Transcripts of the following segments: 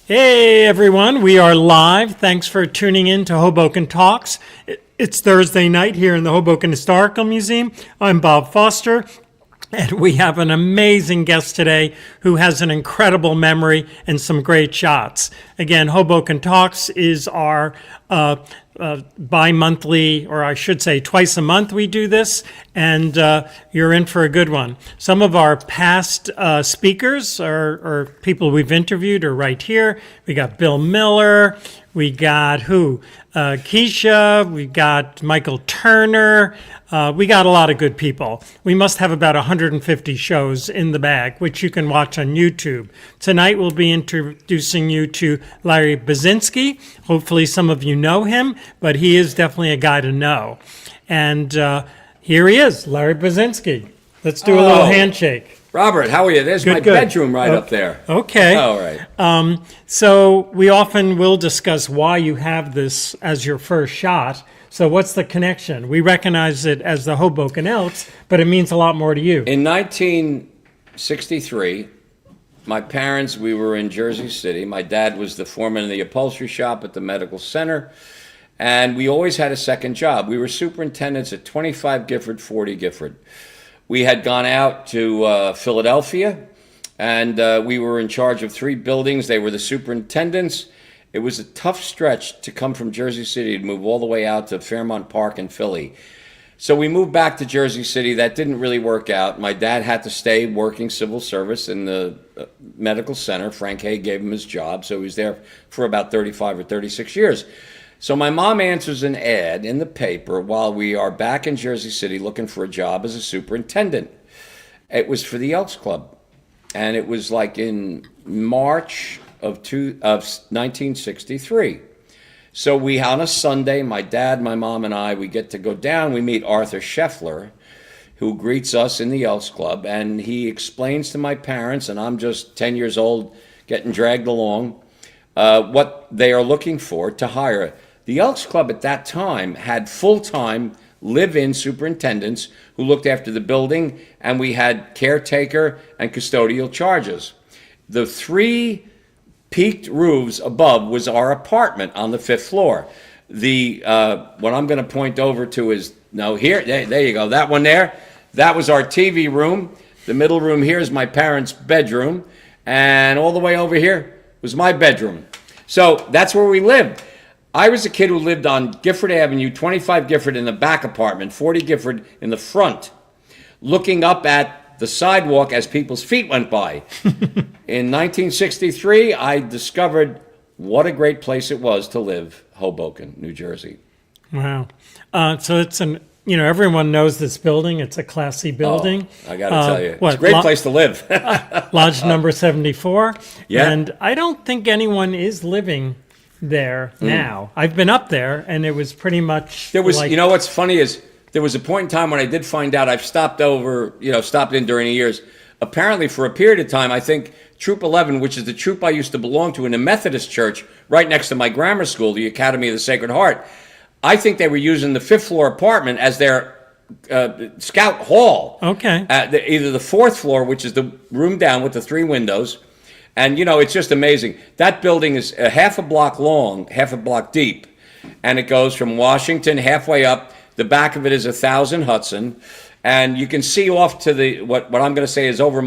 Hey everyone, we are live. Thanks for tuning in to Hoboken Talks. It's Thursday night here in the Hoboken Historical Museum. I'm Bob Foster, and we have an amazing guest today who has an incredible memory and some great shots. Again, Hoboken Talks is our bi-monthly, or I should say twice a month we do this, and you're in for a good one. Some of our past speakers or people we've interviewed are right here. We got Bill Miller, we got Keisha, we got Michael Turner. We got a lot of good people. We must have about 150 shows in the bag, which you can watch on YouTube. Tonight we'll be introducing you to Larry Basinski. Hopefully some of you know him, but he is definitely a guy to know. And here he is, Larry Basinski. Let's do a little handshake. Robert, how are you? There's my bedroom right up there. Okay. All right. So we often will discuss why you have this as your first shot. So what's the connection? We recognize it as the Hoboken Elks, but it means a lot more to you. In 1963, my parents, we were in Jersey City. My dad was the foreman of the upholstery shop at the medical center, and we always had a second job. We were superintendents at 25 Gifford, 40 Gifford. We had gone out to Philadelphia, and we were in charge of 3 buildings. They were the superintendents. It was a tough stretch to come from Jersey City to move all the way out to Fairmount Park in Philly. So we moved back to Jersey City. That didn't really work out. My dad had to stay working civil service in the medical center. Frank Hague gave him his job, so he was there for about 35 or 36 years. So my mom answers an ad in the paper while we are back in Jersey City looking for a job as a superintendent. It was for the Elks Club, and it was like in March of 1963. So we, on a Sunday, my dad, my mom, and I, we get to go down. We meet Arthur Scheffler, who greets us in the Elks Club, and he explains to my parents, and I'm just 10 years old getting dragged along, what they are looking for to hire. The Elks Club at that time had full-time live-in superintendents who looked after the building, and we had caretaker and custodial charges. The 3 peaked roofs above was our apartment on the 5th floor. What I'm going to point over to is, there you go, that one there, that was our TV room. The middle room here is my parents' bedroom, and all the way over here was my bedroom. So that's where we lived. I was a kid who lived on Gifford Avenue, 25 Gifford in the back apartment, 40 Gifford in the front, looking up at the sidewalk as people's feet went by. In 1963, I discovered what a great place it was to live, Hoboken, New Jersey. Wow. So it's everyone knows this building. It's a classy building. I got to tell you, it's a great place to live. Lodge number 74. Yeah. And I don't think anyone is living there now. I've been up there, and it was pretty much what's funny is there was a point in time when I did find out. I've stopped in during the years. Apparently, for a period of time, I think Troop 11, which is the troop I used to belong to in a Methodist church right next to my grammar school, the Academy of the Sacred Heart, I think they were using the 5th floor apartment as their scout hall. Okay. Either the 4th floor, which is the room down with the 3 windows, and it's just amazing. That building is a half a block long, half a block deep, and it goes from Washington halfway up. The back of it is 1000 Hudson, and you can see off to the what I'm going to say is over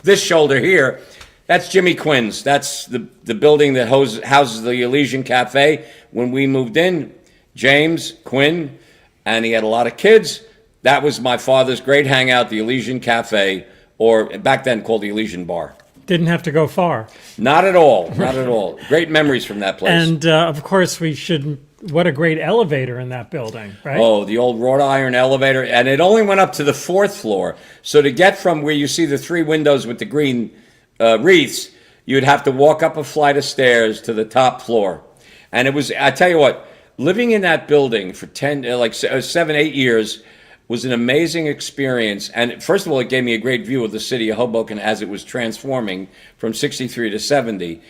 this shoulder here. That's Jimmy Quinn's. That's the building that houses the Elysian Cafe. When we moved in, James Quinn, and he had a lot of kids. That was my father's great hangout, the Elysian Cafe, or back then called the Elysian Bar. Didn't have to go far. Not at all. Not at all. Great memories from that place. And of course, what a great elevator in that building, right? Oh, the old wrought iron elevator. And it only went up to the 4th floor. So to get from where you see the 3 windows with the green wreaths, you'd have to walk up a flight of stairs to the top floor. And it was, I tell you what, living in that building for 7, 8 years was an amazing experience. And first of all, it gave me a great view of the city of Hoboken as it was transforming from 63 to 70.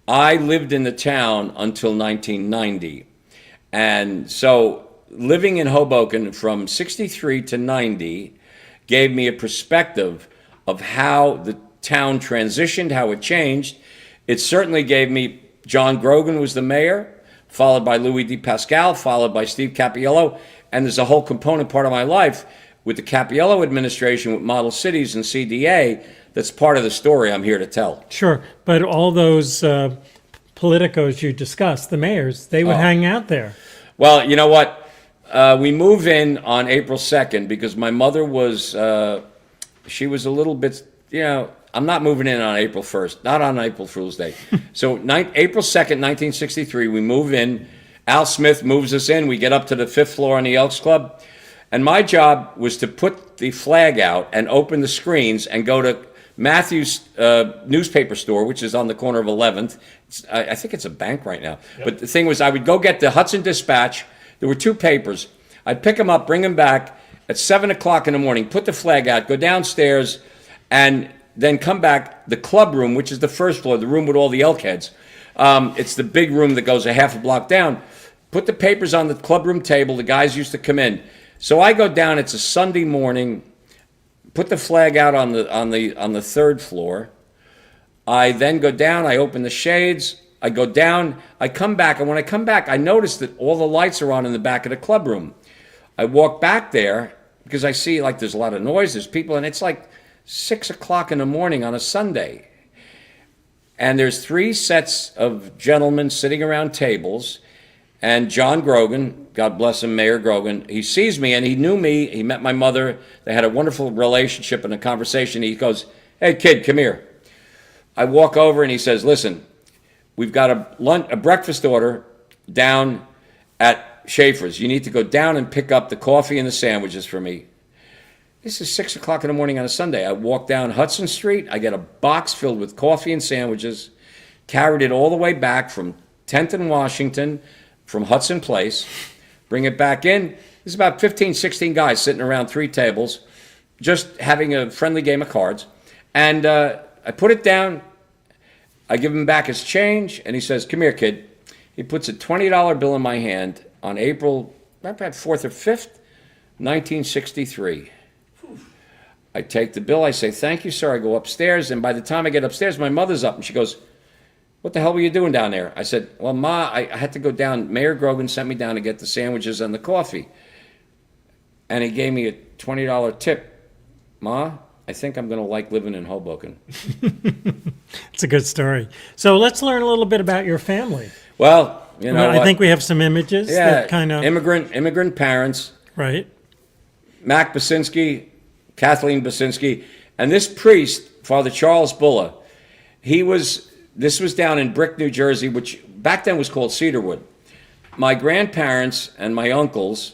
I lived in the town until 1990. And so living in Hoboken from 63 to 90 gave me a perspective of how the town transitioned, how it changed. It certainly gave me, John Grogan was the mayor, followed by Louis D. Pascal, followed by Steve Cappiello, and there's a whole component part of my life with the Cappiello administration, with Model Cities and CDA, that's part of the story I'm here to tell. Sure, but all those politicos you discussed, the mayors, they would hang out there. Well, you know what? We move in on April 2nd because my mother was, she was a little bit, I'm not moving in on April 1st, not on April Fool's Day. So April 2nd, 1963, we move in. Al Smith moves us in. We get up to the 5th floor on the Elks Club. And my job was to put the flag out and open the screens and go to Matthew's newspaper store, which is on the corner of 11th. I think it's a bank right now. Yep. But the thing was, I would go get the Hudson Dispatch. There were 2 papers. I'd pick them up, bring them back at 7 o'clock in the morning, put the flag out, go downstairs, and then come back. The club room, which is the 1st floor, the room with all the elk heads. It's the big room that goes a half a block down. Put the papers on the club room table. The guys used to come in. So I go down. It's a Sunday morning. Put the flag out on the 3rd floor. I then go down. I open the shades. I go down. I come back, and when I come back, I notice that all the lights are on in the back of the club room. I walk back there because I see like there's a lot of noise. There's people, and it's like 6 o'clock in the morning on a Sunday. And there's 3 sets of gentlemen sitting around tables. And John Grogan, God bless him, Mayor Grogan, he sees me and he knew me. He met my mother. They had a wonderful relationship and a conversation. He goes, "Hey, kid, come here." I walk over and he says, "Listen, we've got a breakfast order down at Schaefer's. You need to go down and pick up the coffee and the sandwiches for me." This is 6 o'clock in the morning on a Sunday. I walk down Hudson Street. I get a box filled with coffee and sandwiches, carried it all the way back from 10th and Washington, from Hudson Place, bring it back in. There's about 15, 16 guys sitting around 3 tables, just having a friendly game of cards. And I put it down. I give him back his change, and he says, "Come here, kid." He puts a $20 bill in my hand on April 4th or 5th, 1963. I take the bill. I say, "Thank you, sir." I go upstairs, and by the time I get upstairs, my mother's up, and she goes, "What the hell were you doing down there?" I said, "Well, Ma, I had to go down. Mayor Grogan sent me down to get the sandwiches and the coffee." And he gave me a $20 tip. "Ma, I think I'm going to like living in Hoboken." It's a good story. So let's learn a little bit about your family. Well, I think we have some images that kind of... Immigrant parents. Right. Mack Basinski, Kathleen Breen, and this priest, Father Charles Bulla, this was down in Brick, New Jersey, which back then was called Cedarwood. My grandparents and my uncles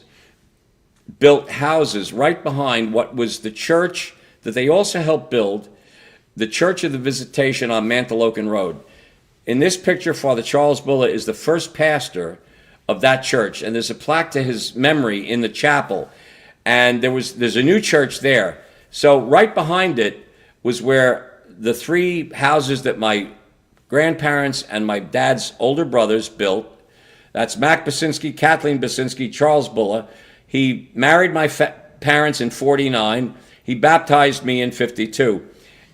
built houses right behind what was the church that they also helped build, the Church of the Visitation on Mantolocan Road. In this picture, Father Charles Bulla is the first pastor of that church, and there's a plaque to his memory in the chapel. And there's a new church there. So right behind it was where the 3 houses that my grandparents and my dad's older brothers built. That's Mack Basinski, Kathleen Basinski, Charles Bulla. He married my parents in 49. He baptized me in 52.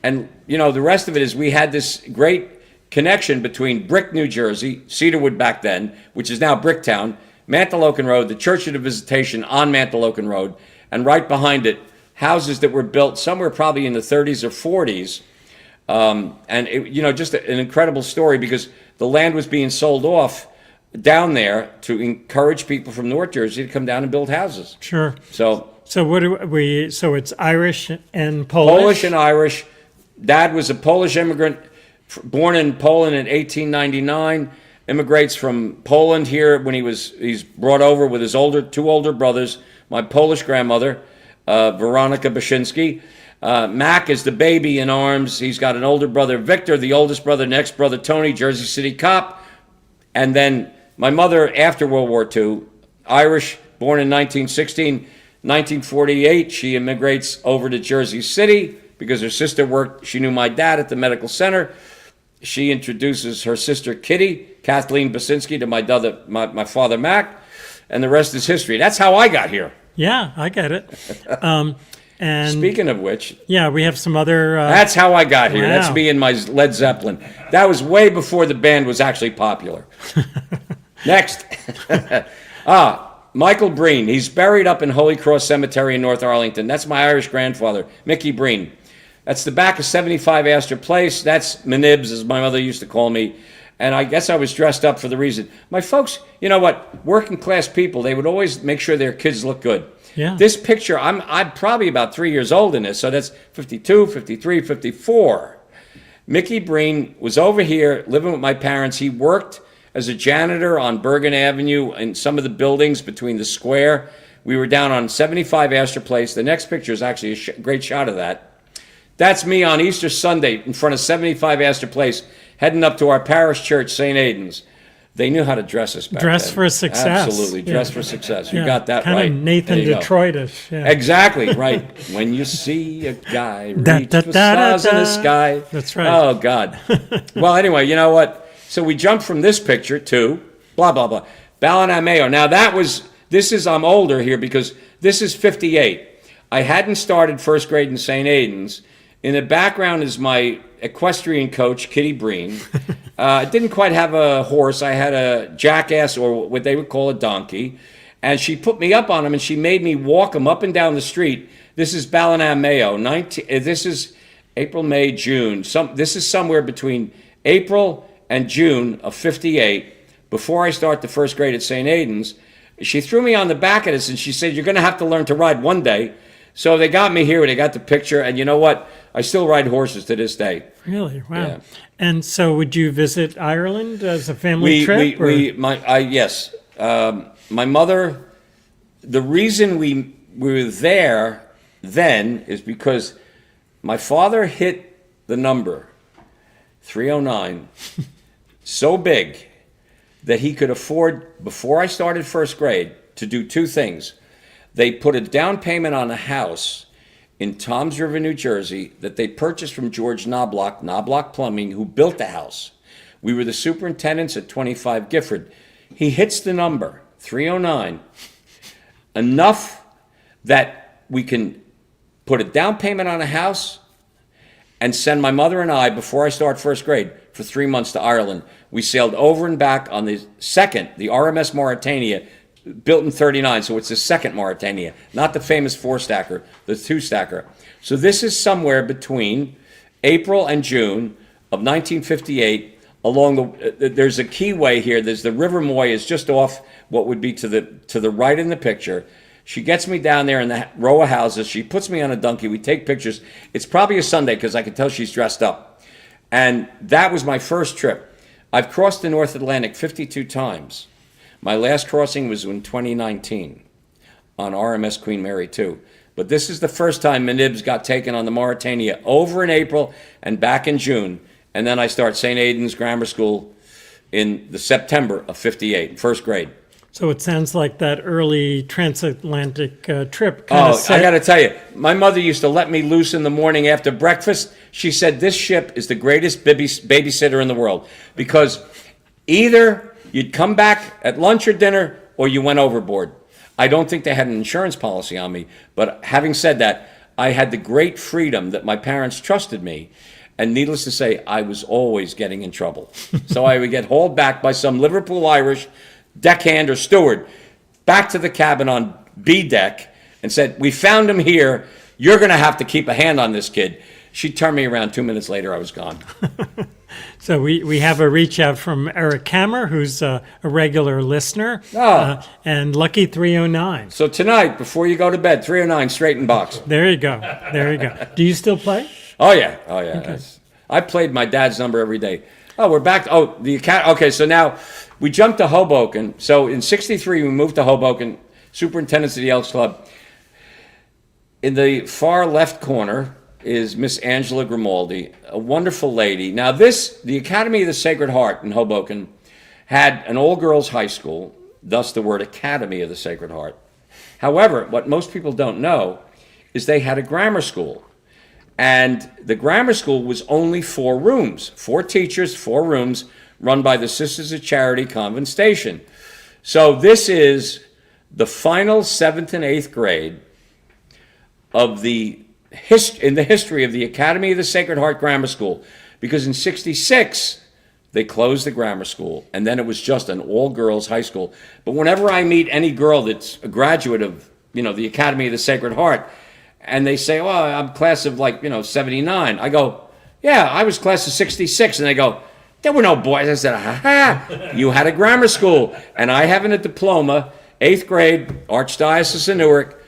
And, the rest of it is we had this great connection between Brick, New Jersey, Cedarwood back then, which is now Bricktown, Mantolocan Road, the Church of the Visitation on Mantolocan Road, and right behind it, houses that were built somewhere probably in the 30s or 40s. And just an incredible story because the land was being sold off down there to encourage people from North Jersey to come down and build houses. Sure. So what do we? So it's Irish and Polish. Polish and Irish. Dad was a Polish immigrant, born in Poland in 1899. Immigrates from Poland here when he's brought over with his 2 older brothers. My Polish grandmother, Veronica Basinski. Mac is the baby in arms. He's got an older brother, Victor, the oldest brother, next brother, Tony, Jersey City cop. And then my mother, after World War II, Irish, born in 1916, 1948, she immigrates over to Jersey City because her sister she knew my dad at the medical center. She introduces her sister, Kitty, Kathleen Basinski, to my father, Mac, and the rest is history. That's how I got here. Yeah, I get it. And Speaking of which, yeah, we have some other. that's how I got here. That's Wow. me and my Led Zeppelin. That was way before the band was actually popular. Next. Michael Breen. He's buried up in Holy Cross Cemetery in North Arlington. That's my Irish grandfather, Mickey Breen. That's the back of 75 Astor Place. That's Manibs, as my mother used to call me. And I guess I was dressed up for the reason. My folks, you know what? Working class people, they would always make sure their kids look good. Yeah. This picture, I'm probably about 3 years old in this, so that's 52, 53, 54. Mickey Breen was over here living with my parents. He worked as a janitor on Bergen Avenue and some of the buildings between the square. We were down on 75 Astor Place. The next picture is actually a great shot of that. That's me on Easter Sunday in front of 75 Astor Place, heading up to our parish church, St. Aidan's. They knew how to dress us back Dress then. for success. Absolutely, dress for success. You Yeah, got that kind right. of Nathan There you go. Detroitish. Yeah. Exactly, right. When you see a guy Da, reach da, the da, da, stars in the da. sky. That's right. Oh, God. Well, anyway, you know what? So we jumped from this picture to blah, blah, blah. Ballina Mayo. Now, I'm older here because this is 58. I hadn't started first grade in St. Aidan's. In the background is my equestrian coach, Kitty Breen. I didn't quite have a horse. I had a jackass, or what they would call a donkey. And she put me up on him, and she made me walk him up and down the street. This is Ballina Mayo. This is April, May, June. This is somewhere between April and June of 58, before I start the first grade at St. Aidan's. She threw me on the back of this, and she said, "You're going to have to learn to ride one day." So they got me here, they got the picture, and you know what? I still ride horses to this day. Really? Wow. Yeah. And so would you visit Ireland as a family trip? Yes. My mother, the reason we were there then is because my father hit the number 309 so big that he could afford, before I started first grade, to do two things. They put a down payment on a house in Toms River, New Jersey, that they purchased from George Knobloch Plumbing, who built the house. We were the superintendents at 25 Gifford. He hits the number, 309, enough that we can put a down payment on a house and send my mother and I, before I start first grade, for 3 months to Ireland. We sailed over and back on the RMS Mauritania, built in 39, so it's the second Mauritania, not the famous four-stacker, the two-stacker. So this is somewhere between April and June of 1958. There's a keyway here. There's the River Moy is just off what would be to the right in the picture. She gets me down there in the row of houses. She puts me on a donkey. We take pictures. It's probably a Sunday because I can tell she's dressed up. And that was my first trip. I've crossed the North Atlantic 52 times. My last crossing was in 2019 on RMS Queen Mary 2. But this is the first time Manibs got taken on the Mauritania, over in April and back in June. And then I start St. Aidan's Grammar School in the September of 58, first grade. So it sounds like that early transatlantic trip. I got to tell you, my mother used to let me loose in the morning after breakfast. She said, this ship is the greatest babysitter in the world, because either you'd come back at lunch or dinner, or you went overboard. I don't think they had an insurance policy on me, but having said that, I had the great freedom that my parents trusted me, and needless to say, I was always getting in trouble. So I would get hauled back by some Liverpool Irish deckhand or steward back to the cabin on B deck and said, "We found him here. You're going to have to keep a hand on this kid." She turned me around. 2 minutes later, I was gone. So we have a reach out from Eric Kammer, who's a regular listener, and Lucky 309. So tonight, before you go to bed, 309, straight in box. There you go. There you go. Do you still play? Oh, yeah. Oh, yeah. Okay. I played my dad's number every day. Oh, we're back. Okay, so now we jumped to Hoboken. So in 63, we moved to Hoboken, superintendents of the Elks Club. In the far left corner is Miss Angela Grimaldi, a wonderful lady. Now the Academy of the Sacred Heart in Hoboken had an all-girls high school, thus the word Academy of the Sacred Heart. However, what most people don't know is they had a grammar school. And the grammar school was only 4 rooms, 4 teachers, 4 rooms, run by the Sisters of Charity Convent Station. So this is the final 7th and 8th grade of the history of the Academy of the Sacred Heart Grammar School, because in '66 they closed the grammar school, and then it was just an all-girls high school. But whenever I meet any girl that's a graduate of, the Academy of the Sacred Heart, and they say, "Well, I'm class of 79," I go, "Yeah, I was class of '66," and they go, "There were no boys." I said, "Ha, you had a grammar school, and I have a diploma, 8th grade, Archdiocese of Newark,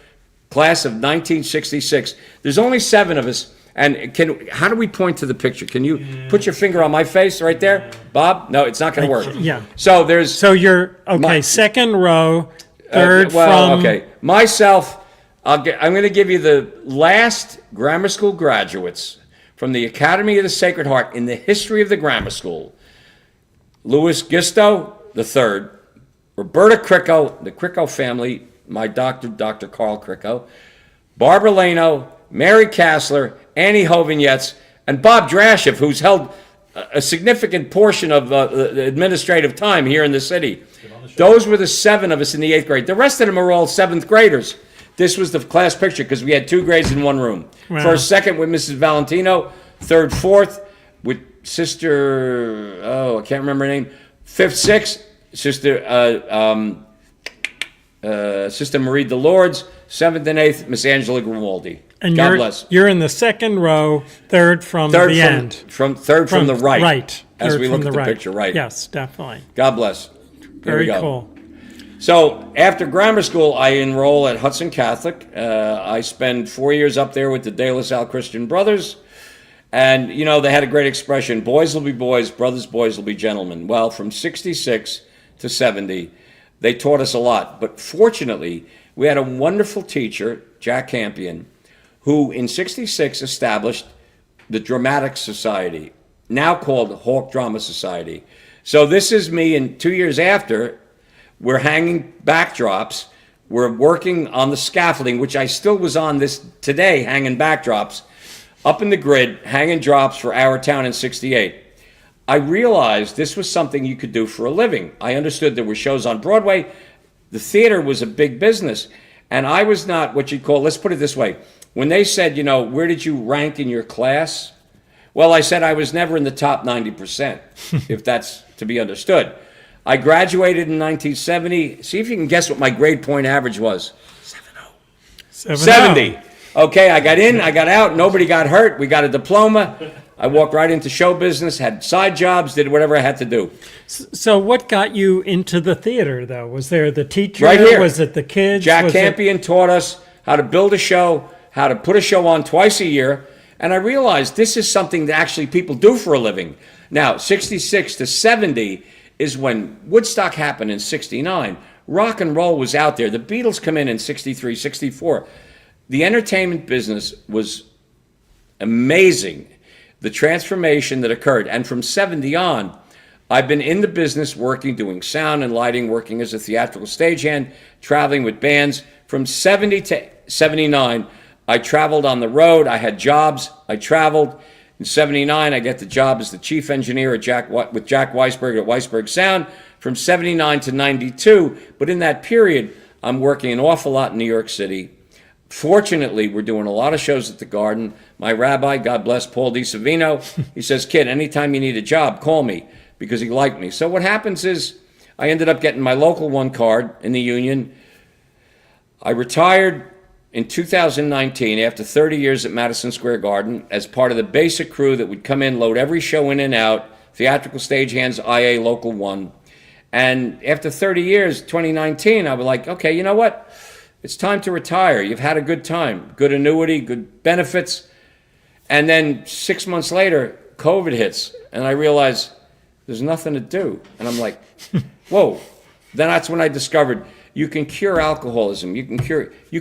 class of 1966. There's only 7 of us. And how do we point to the picture? Can you put your finger on my face right there, Bob? No, it's not going to work. Yeah. So you're okay. Second row, third from. Okay. Myself, I'm going to give you the last grammar school graduates from the Academy of the Sacred Heart in the history of the grammar school. Louis Gisto, the third. Roberta Cricco, the Cricco family, my doctor, Dr. Carl Cricco. Barbara Leno, Mary Kassler, Annie Hovignetz, and Bob Drashev, who's held a significant portion of the administrative time here in the city. Those were the 7 of us in the 8th grade. The rest of them are all 7th graders. This was the class picture because we had 2 grades in one room. Wow. First, second with Mrs. Valentino. Third, fourth with Sister, I can't remember her name. 5th, 6th, Sister Marie DeLords. 7th and 8th, Miss Angela Grimaldi. And God bless. You're in the second row, third from the end. Third from the right. Right. As Third we look from at the the right. picture, right. Yes, definitely. God bless. Here we Very go. cool. So after grammar school, I enroll at Hudson Catholic. I spend 4 years up there with the De La Salle Christian Brothers. And, they had a great expression, boys will be boys, boys will be gentlemen. Well, from 66 to 70, they taught us a lot. But fortunately, we had a wonderful teacher, Jack Campion, who in 66 established the Dramatic Society, now called Hawk Drama Society. So this is me, and 2 years after, we're hanging backdrops. We're working on the scaffolding, which I still was on this today, hanging backdrops, up in the grid, hanging drops for Our Town in 68. I realized this was something you could do for a living. I understood there were shows on Broadway. The theater was a big business. And I was not what you'd call, let's put it this way. When they said, where did you rank in your class? Well, I said I was never in the top 90%, if that's to be understood. I graduated in 1970. See if you can guess what my grade point average was. 70. Okay, I got in, I got out, nobody got hurt, we got a diploma. I walked right into show business, had side jobs, did whatever I had to do. So what got you into the theater, though? Was there the teacher? Right here. Was it the kids? Jack Campion taught us how to build a show, how to put a show on twice a year, and I realized this is something that actually people do for a living. Now, 66 to 70 is when Woodstock happened in 69. Rock and roll was out there. The Beatles come in 63, 64. The entertainment business was amazing, the transformation that occurred. And from 70 on, I've been in the business working, doing sound and lighting, working as a theatrical stagehand, traveling with bands. From 70 to 79, I traveled on the road. I had jobs. I traveled. In 79, I get the job as the chief engineer with Jack Weisberg at Weisberg Sound. From 79 to 92, but in that period, I'm working an awful lot in New York City. Fortunately, we're doing a lot of shows at the Garden. My rabbi, God bless, Paul DiSavino, he says, kid, anytime you need a job, call me, because he liked me. So what happens is I ended up getting my local one card in the union. I retired in 2019 after 30 years at Madison Square Garden as part of the basic crew that would come in, load every show in and out, theatrical stagehands, IA Local 1. And after 30 years, 2019, I was like, okay, you know what? It's time to retire. You've had a good time, good annuity, good benefits. And then 6 months later, COVID hits, and I realize there's nothing to do. And I'm like, whoa. Then that's when I discovered you can cure alcoholism. You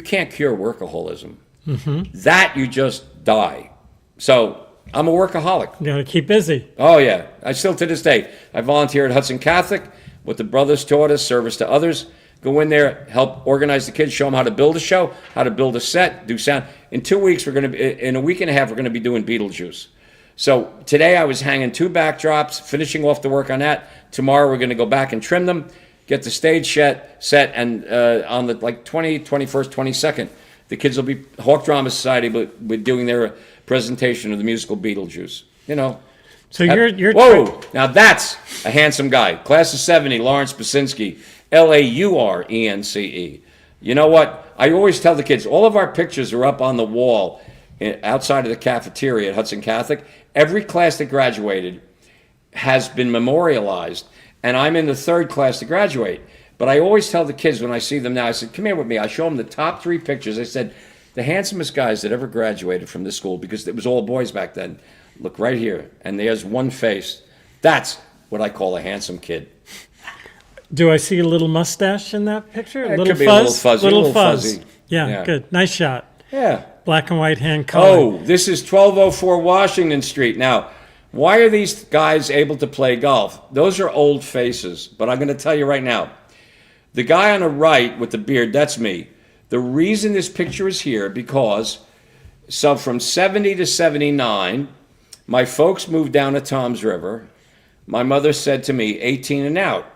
can't cure workaholism. Mm-hmm. That you just die. So I'm a workaholic. You got to keep busy. Oh, yeah. I still, to this day, I volunteer at Hudson Catholic. What the brothers taught us, service to others. Go in there, help organize the kids, show them how to build a show, how to build a set, do sound. In 2 weeks, in a week and a half, we're going to be doing Beetlejuice. So today I was hanging 2 backdrops, finishing off the work on that. Tomorrow we're going to go back and trim them, get the stage set, and on the 21st, 22nd, The kids will be, Hawk Drama Society, but we're doing their presentation of the musical Beetlejuice. You know. So you're Whoa! Now that's a handsome guy. Class of 70, Lawrence Basinski, Laurence. You know what? I always tell the kids, all of our pictures are up on the wall outside of the cafeteria at Hudson Catholic. Every class that graduated has been memorialized, and I'm in the third class to graduate. But I always tell the kids when I see them now, I said, come here with me. I show them the top 3 pictures. I said, the handsomest guys that ever graduated from this school, because it was all boys back then, look right here. And there's one face. That's what I call a handsome kid. Do I see a little mustache in that picture? It could be a little fuzzy. Little fuzz. Fuzzy. Yeah, good. Nice shot. Yeah. Black and white hand color. Oh, this is 1204 Washington Street. Now, why are these guys able to play golf? Those are old faces, but I'm going to tell you right now. The guy on the right with the beard, that's me. The reason this picture is here, because from 70 to 79, my folks moved down to Toms River. My mother said to me, 18 and out.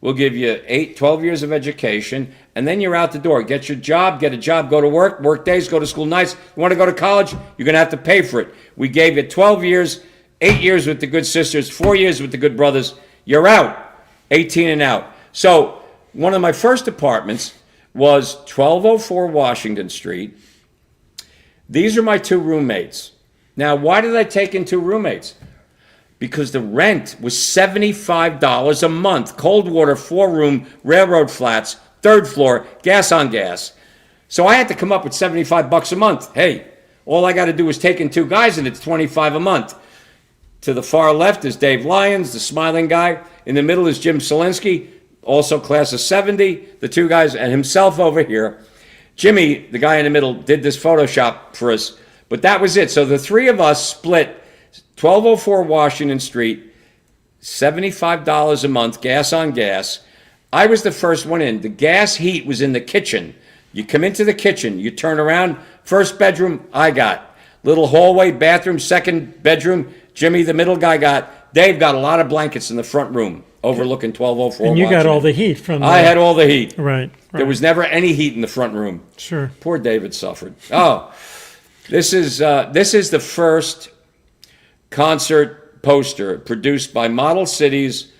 We'll give you 12 years of education, and then you're out the door. Get a job, go to work days, go to school nights. You want to go to college? You're going to have to pay for it. We gave you 12 years, 8 years with the good sisters, 4 years with the good brothers. You're out, 18 and out. So one of my first apartments was 1204 Washington Street. These are my 2 roommates. Now, why did I take in 2 roommates? Because the rent was $75 a month. Cold water, 4-room, railroad flats, 3rd floor, gas on gas. So I had to come up with $75 a month. Hey, all I got to do is take in 2 guys, and it's $25 a month. To the far left is Dave Lyons, the smiling guy. In the middle is Jim Solinsky, also class of 70. The 2 guys, and himself over here. Jimmy, the guy in the middle, did this Photoshop for us. But that was it. So the 3 of us split 1204 Washington Street, $75 a month, gas on gas. I was the first one in. The gas heat was in the kitchen. You come into the kitchen, you turn around, first bedroom, I got. Little hallway, bathroom, second bedroom, Jimmy, the middle guy, got. Dave got a lot of blankets in the front room overlooking 1204 And you Washington. got all the heat from I had all the heat. Right. There was never any heat in the front room. Sure. Poor David suffered. Oh, this is the first concert poster produced by Model Cities.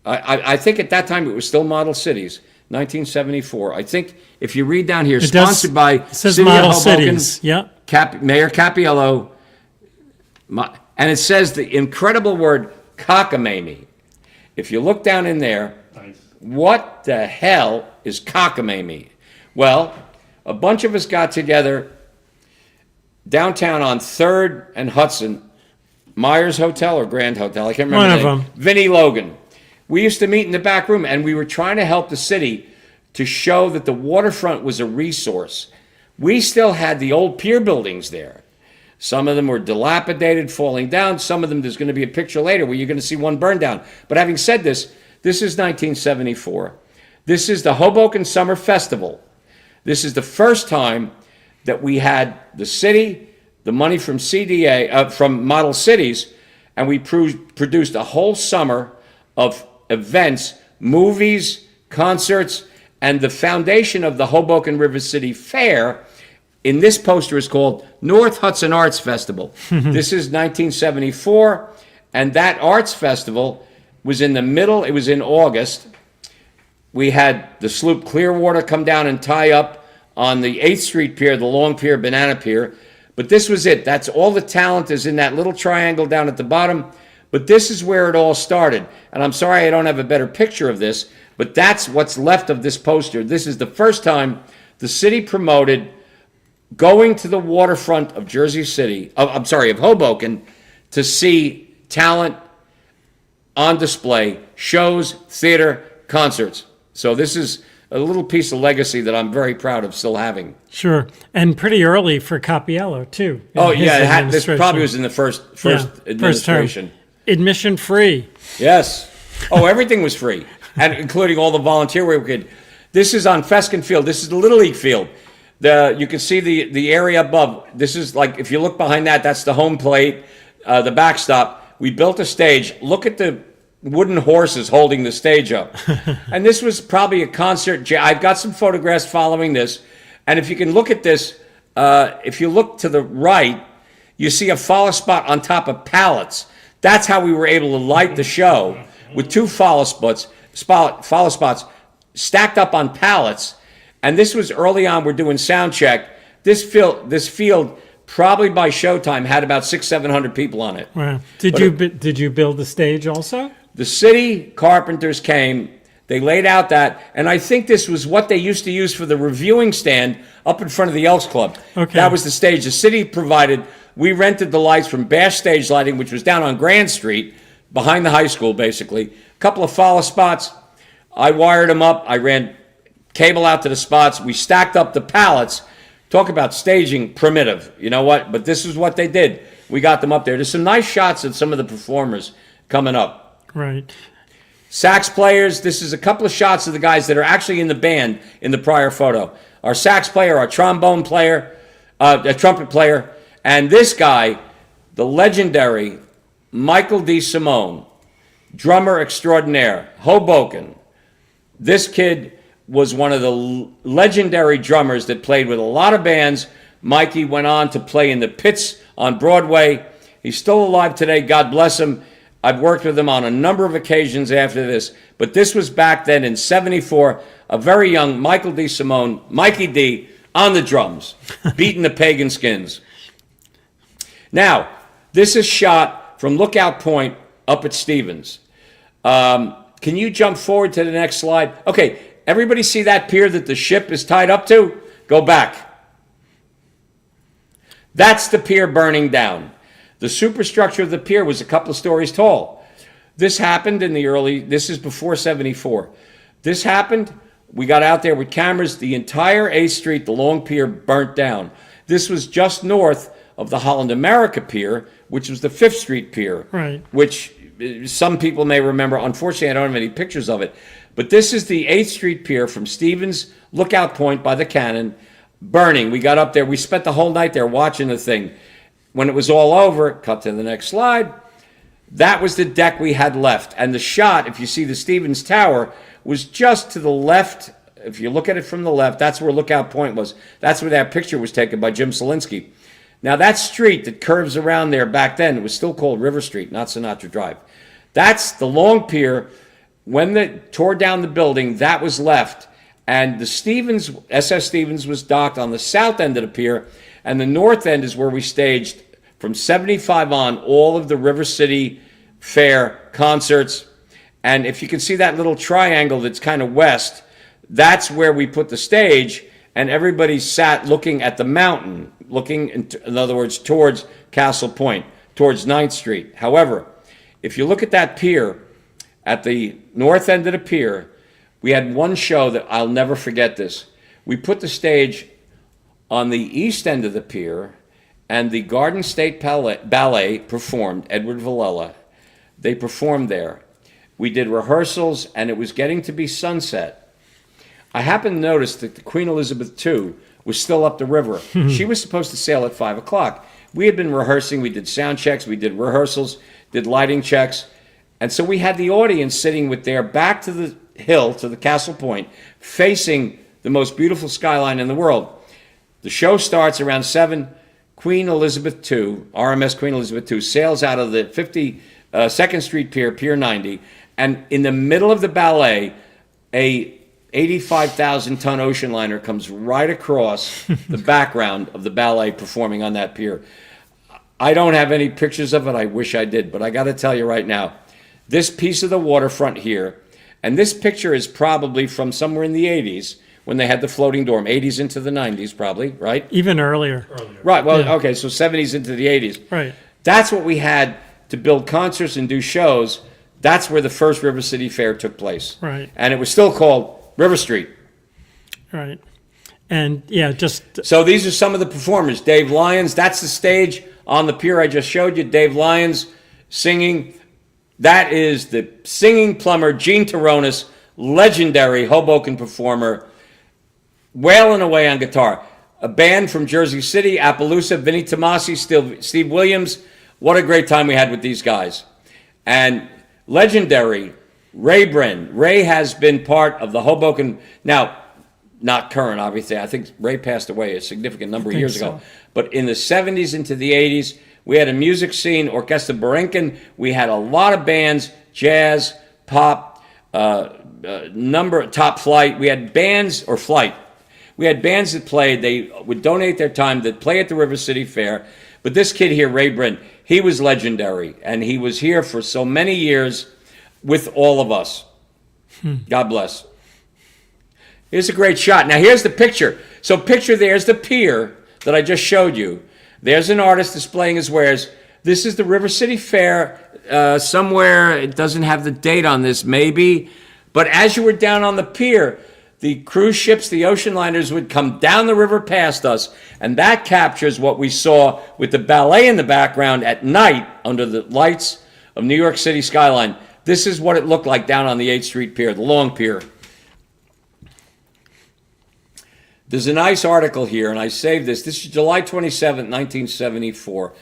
I think at that time it was still Model Cities, 1974. I think if you read down here, sponsored by says City Model of Hoboken, Cities. Yeah. Mayor Cappiello, and it says the incredible word cockamamie. If you look down in there, what the hell is cockamamie? Well, a bunch of us got together downtown on 3rd and Hudson, Myers Hotel or Grand Hotel, I can't remember One the of name. them. Vinnie Logan. We used to meet in the back room, and we were trying to help the city to show that the waterfront was a resource. We still had the old pier buildings there. Some of them were dilapidated, falling down. Some of them, there's going to be a picture later where you're going to see one burn down. But having said this, this is 1974. This is the Hoboken Summer Festival. This is the first time that we had the city, the money from CDA, from Model Cities, and we produced a whole summer of events, movies, concerts, and the foundation of the Hoboken River City Fair in this poster is called North Hudson Arts Festival. This is 1974, and that arts festival was in the middle. It was in August. We had the sloop Clearwater come down and tie up on the 8th Street Pier, the long pier, Banana Pier. But this was it. That's all the talent is in that little triangle down at the bottom. But this is where it all started. And I'm sorry I don't have a better picture of this, but that's what's left of this poster. This is the first time the city promoted going to the waterfront of of Hoboken, to see talent on display, shows, theater, concerts. So this is a little piece of legacy that I'm very proud of still having. Sure. And pretty early for Cappiello, too. Oh, yeah, this probably was in the first administration. First term. Admission free. Yes. Oh, everything was free, and including all the volunteer work we did. This is on Feskin Field. This is the Little League field. You can see the area above. This is like, if you look behind that, that's the home plate, the backstop. We built a stage. Look at the wooden horses holding the stage up. And this was probably a concert. I've got some photographs following this. And if you can look at this, if you look to the right, you see a follow spot on top of pallets. That's how we were able to light the show with two follow spots stacked up on pallets. And this was early on. We're doing sound check. This field probably by showtime had about 600-700 people on it. Wow. Did you build the stage also? The city carpenters came. They laid out that, and I think this was what they used to use for the reviewing stand up in front of the Elks Club. Okay. That was the stage. The city provided. We rented the lights from Bash Stage Lighting, which was down on Grand Street, behind the high school, basically. A couple of follow spots. I wired them up. I ran cable out to the spots. We stacked up the pallets. Talk about staging primitive, you know what? But this is what they did. We got them up there. There's some nice shots of some of the performers coming up. Right. Sax players, this is a couple of shots of the guys that are actually in the band in the prior photo. Our sax player, our trombone player, a trumpet player, and this guy, the legendary Michael D. Simone, drummer extraordinaire, Hoboken. This kid was one of the legendary drummers that played with a lot of bands. Mikey went on to play in the Pits on Broadway. He's still alive today, God bless him. I've worked with him on a number of occasions after this, but this was back then in '74, a very young Michael D. Simone, Mikey D, on the drums, beating the Pagan Skins. Now, this is shot from Lookout Point up at Stevens. Can you jump forward to the next slide? Okay, everybody see that pier that the ship is tied up to? Go back. That's the pier burning down. The superstructure of the pier was a couple of stories tall. This happened this is before '74. This happened, we got out there with cameras, the entire 8th Street, the long pier burnt down. This was just north of the Holland America Pier, which was the 5th Street Pier, right, which some people may remember. Unfortunately, I don't have any pictures of it. But this is the 8th Street Pier from Stevens Lookout Point by the cannon, burning. We got up there. We spent the whole night there watching the thing. When it was all over, cut to the next slide, that was the deck we had left. And the shot, if you see the Stevens Tower, was just to the left. If you look at it from the left, that's where Lookout Point was. That's where that picture was taken by Jim Solinsky. Now, that street that curves around there back then, it was still called River Street, not Sinatra Drive. That's the long pier. When they tore down the building, that was left. And the Stevens, SS Stevens was docked on the south end of the pier, and the north end is where we staged from '75 on all of the River City Fair concerts. And if you can see that little triangle that's kind of west, that's where we put the stage, and everybody sat looking at the mountain, looking, in other words, towards Castle Point, towards 9th Street. However, if you look at that pier, at the north end of the pier, we had one show that I'll never forget this. We put the stage on the east end of the pier, and the Garden State Ballet performed, Edward Villella. They performed there. We did rehearsals, and it was getting to be sunset. I happened to notice that the Queen Elizabeth II was still up the river. She was supposed to sail at 5 o'clock. We had been rehearsing. We did sound checks. We did rehearsals, did lighting checks. And so we had the audience sitting with their back to the hill, to the Castle Point, facing the most beautiful skyline in the world. The show starts around 7. Queen Elizabeth II, RMS Queen Elizabeth II, sails out of the 52nd Street Pier, Pier 90, and in the middle of the ballet, a 85,000-ton ocean liner comes right across the background of the ballet performing on that pier. I don't have any pictures of it. I wish I did, but I got to tell you right now, this piece of the waterfront here, and this picture is probably from somewhere in the 80s, when they had the floating dorm, 80s into the 90s probably, right? Even earlier. Right, well, Yeah. okay, so 70s into the 80s. Right. That's what we had to build concerts and do shows. That's where the first River City Fair took place. Right. And it was still called River Street. Right. And yeah, just So these are some of the performers. Dave Lyons, that's the stage on the pier I just showed you. Dave Lyons singing. That is the singing plumber, Gene Taronis, legendary Hoboken performer, wailing away on guitar. A band from Jersey City, Appaloosa, Vinnie Tomasi, Steve Williams. What a great time we had with these guys. And legendary Ray Brin. Ray has been part of the Hoboken. Now, not current, obviously. I think Ray passed away a significant number of think years so. ago. But in the 70s into the 80s, we had a music scene, Orchestra Borinquen. We had a lot of bands, jazz, pop, top flight. We had bands, or flight. We had bands that played. They would donate their time to play at the River City Fair. But this kid here, Ray Bryn, he was legendary. And he was here for so many years with all of us. God bless. Here's a great shot. Now, here's the picture. So picture there's the pier that I just showed you. There's an artist displaying his wares. This is the River City Fair. Somewhere, it doesn't have the date on this, maybe. But as you were down on the pier, the cruise ships, the ocean liners would come down the river past us. And that captures what we saw with the ballet in the background at night under the lights of New York City skyline. This is what it looked like down on the 8th Street Pier, the long pier. There's a nice article here, and I saved this. This is July 27, 1974.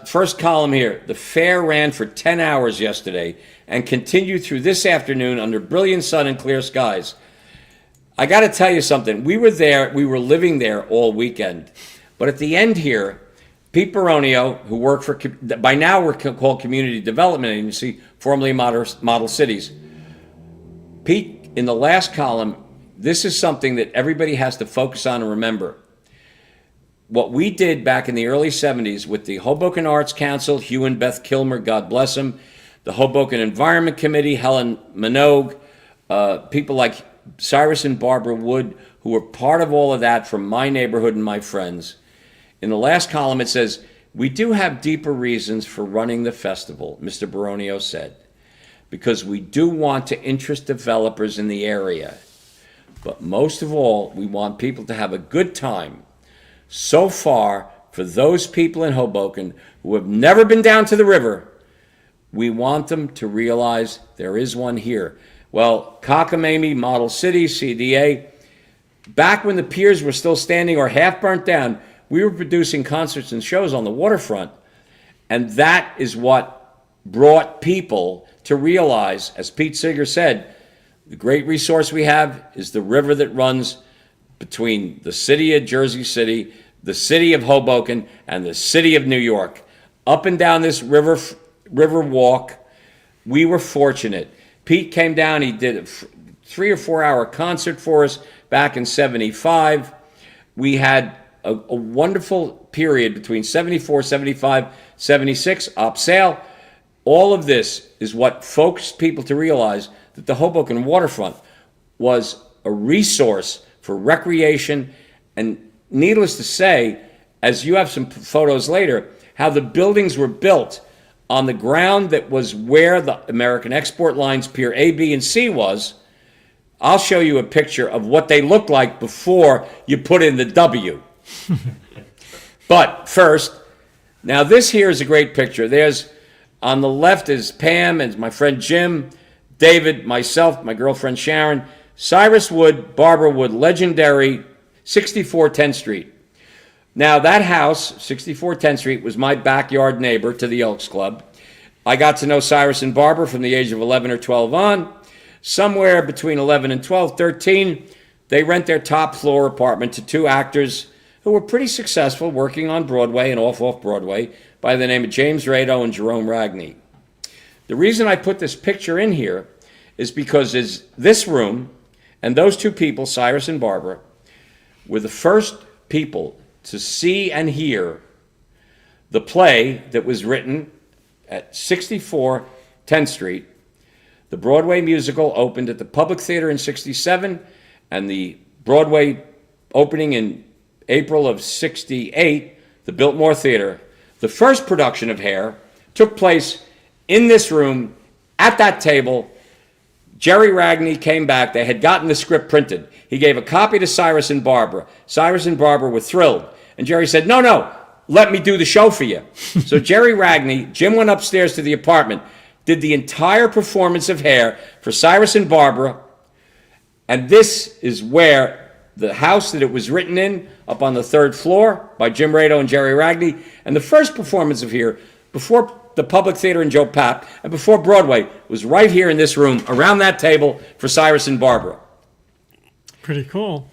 First column here. The fair ran for 10 hours yesterday and continued through this afternoon under brilliant sun and clear skies. I got to tell you something. We were there. We were living there all weekend. But at the end here, Pete Baronio, who worked for, by now we're called Community Development Agency, formerly Model Cities. Pete, in the last column, this is something that everybody has to focus on and remember. What we did back in the early 70s with the Hoboken Arts Council, Hugh and Beth Kilmer, God bless them, the Hoboken Environment Committee, Helen Minogue, people like Cyrus and Barbara Wood, who were part of all of that from my neighborhood and my friends. In the last column it says, "We do have deeper reasons for running the festival," Mr. Baronio said, "because we do want to interest developers in the area. But most of all, we want people to have a good time. So far, for those people in Hoboken who have never been down to the river, we want them to realize there is one here." Well, Cockamamie, Model City, CDA, back when the piers were still standing or half burnt down, we were producing concerts and shows on the waterfront. And that is what brought people to realize, as Pete Seeger said, the great resource we have is the river that runs between the city of Jersey City, the city of Hoboken, and the city of New York. Up and down this river walk, we were fortunate. Pete came down, he did a 3 or 4 hour concert for us back in 75. We had a wonderful period between 74, 75, 76, up sale. All of this is what focused people to realize that the Hoboken waterfront was a resource for recreation, and needless to say, as you have some photos later, how the buildings were built on the ground that was where the American Export Lines Pier A, B, and C was. I'll show you a picture of what they looked like before you put in the W. But first, now this here is a great picture. There's, on the left is Pam and my friend Jim, David, myself, my girlfriend Sharon, Cyrus Wood, Barbara Wood, legendary 64 10th Street. Now that house, 64 10th Street, was my backyard neighbor to the Elks Club. I got to know Cyrus and Barbara from the age of 11 or 12 on. Somewhere between 11 and 12, 13, they rent their top floor apartment to two actors who were pretty successful working on Broadway and off-Broadway by the name of James Rado and Jerome Ragney. The reason I put this picture in here is because this room and those two people, Cyrus and Barbara, were the first people to see and hear the play that was written at 64 10th Street. The Broadway musical opened at the Public Theater in 67, and the Broadway opening in April of 68, the Biltmore Theater. The first production of Hair took place in this room, at that table. Jerry Ragney came back. They had gotten the script printed. He gave a copy to Cyrus and Barbara. Cyrus and Barbara were thrilled. And Jerry said, no, let me do the show for you. So Jerry Ragney, Jim went upstairs to the apartment, did the entire performance of Hair for Cyrus and Barbara. And this is where the house that it was written in, up on the third floor by Jim Rado and Jerry Ragney. And the first performance of Hair, before the Public Theater and Joe Papp, and before Broadway, was right here in this room, around that table for Cyrus and Barbara. Pretty cool.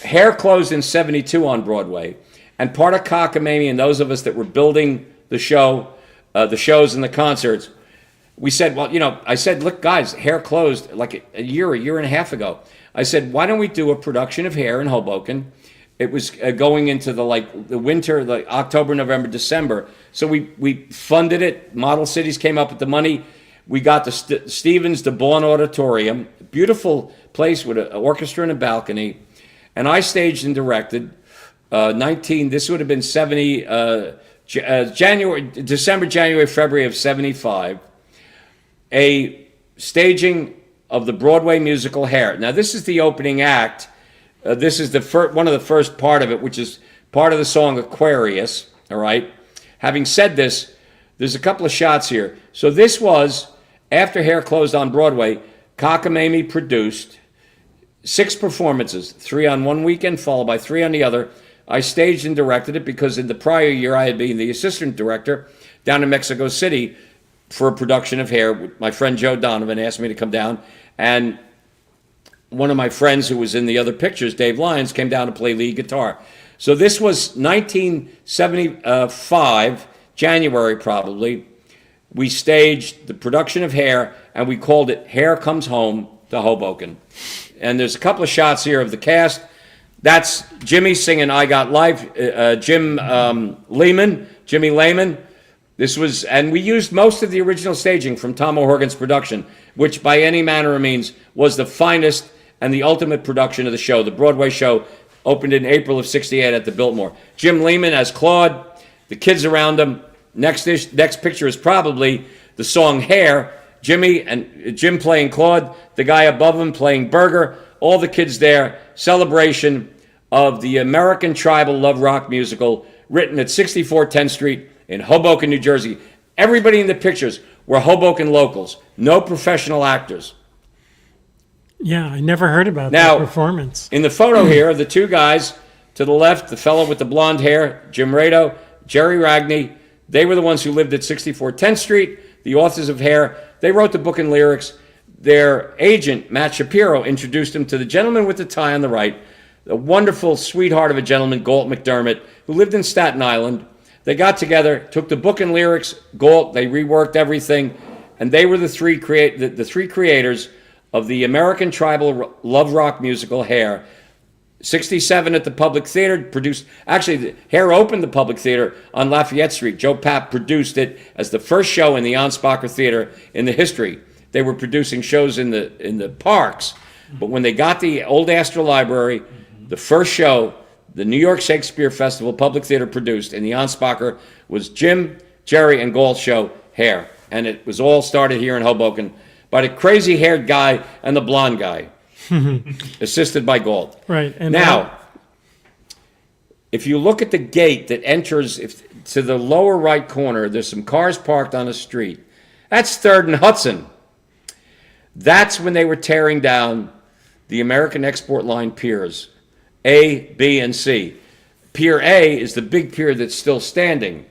Hair closed in 72 on Broadway. And part of cockamamie and those of us that were building the shows and the concerts, we said, well, I said, look, guys, Hair closed like a year and a half ago. I said, why don't we do a production of Hair in Hoboken? It was going into the winter, like October, November, December. So we funded it. Model Cities came up with the money. We got the Stevens DeBaun Auditorium, beautiful place with an orchestra and a balcony. And I staged and directed this would have been 70, December, January, February of 75, a staging of the Broadway musical Hair. Now, this is the opening act. This is one of the first part of it, which is part of the song Aquarius, all right? Having said this, there's a couple of shots here. So this was, after Hair closed on Broadway, Cockamamie produced 6 performances, 3 on one weekend, followed by 3 on the other. I staged and directed it because in the prior year I had been the assistant director down in Mexico City for a production of Hair. My friend Joe Donovan asked me to come down, and one of my friends who was in the other pictures, Dave Lyons, came down to play lead guitar. So this was 1975, January probably. We staged the production of Hair, and we called it Hair Comes Home to Hoboken. And there's a couple of shots here of the cast. That's Jimmy singing I Got Life, Jimmy Lehman. And we used most of the original staging from Tom O'Horgan's production, which by any manner of means was the finest and the ultimate production of the show. The Broadway show opened in April of 68 at the Biltmore. Jim Lehman as Claude, the kids around him. Next picture is probably the song Hair. Jim playing Claude, the guy above him playing Berger, all the kids there. Celebration of the American Tribal Love Rock musical written at 64 10th Street in Hoboken, New Jersey. Everybody in the pictures were Hoboken locals, no professional actors. Yeah, I never heard about that performance. In the photo here, the 2 guys to the left, the fellow with the blonde hair, Jim Rado, Jerry Ragney, they were the ones who lived at 64 10th Street, the authors of Hair. They wrote the book and lyrics. Their agent, Matt Shapiro, introduced him to the gentleman with the tie on the right, a wonderful sweetheart of a gentleman, Galt McDermott, who lived in Staten Island. They got together, took the book and lyrics, Galt, they reworked everything, and they were the three creators of the American Tribal Love Rock musical Hair. 67 at the Public Theater, the Hair opened the Public Theater on Lafayette Street. Joe Papp produced it as the first show in the Ansbacher Theater in the history. They were producing shows in the parks, but when they got the old Astor Library, the first show the New York Shakespeare Festival Public Theater produced in the Ansbacher was Jim, Jerry, and Galt's show, Hair. And it was all started here in Hoboken by the crazy-haired guy and the blonde guy, assisted by Galt. Right. And now, if you look at the gate that enters to the lower right corner, there's some cars parked on a street. That's 3rd and Hudson. That's when they were tearing down the American Export Line piers, A, B, and C. Pier A is the big pier that's still standing.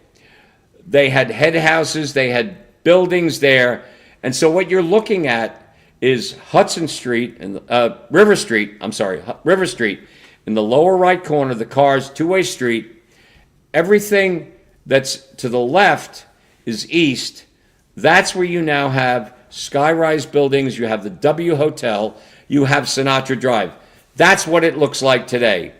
They had head houses, they had buildings there, and so what you're looking at is Hudson Street and River Street in the lower right corner, the cars, two-way street. Everything that's to the left is east. That's where you now have sky-rise buildings, you have the W Hotel, you have Sinatra Drive. That's what it looks like today.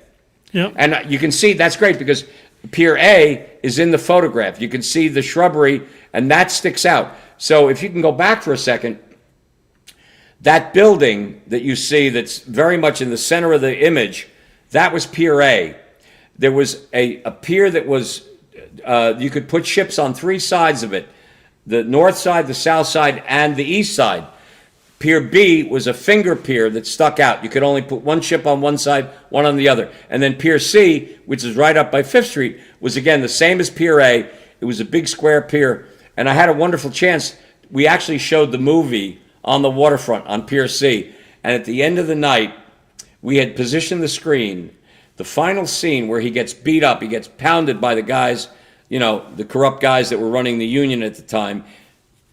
Yep. And you can see, that's great because Pier A is in the photograph. You can see the shrubbery, and that sticks out. So if you can go back for a second, that building that you see that's very much in the center of the image, that was Pier A. There was a pier that was, you could put ships on 3 sides of it, the north side, the south side, and the east side. Pier B was a finger pier that stuck out. You could only put 1 ship on one side, 1 on the other. And then Pier C, which is right up by 5th Street, was again the same as Pier A. It was a big square pier. And I had a wonderful chance. We actually showed the movie on the waterfront on Pier C. And at the end of the night, we had positioned the screen. The final scene where he gets beat up, he gets pounded by the guys, the corrupt guys that were running the union at the time.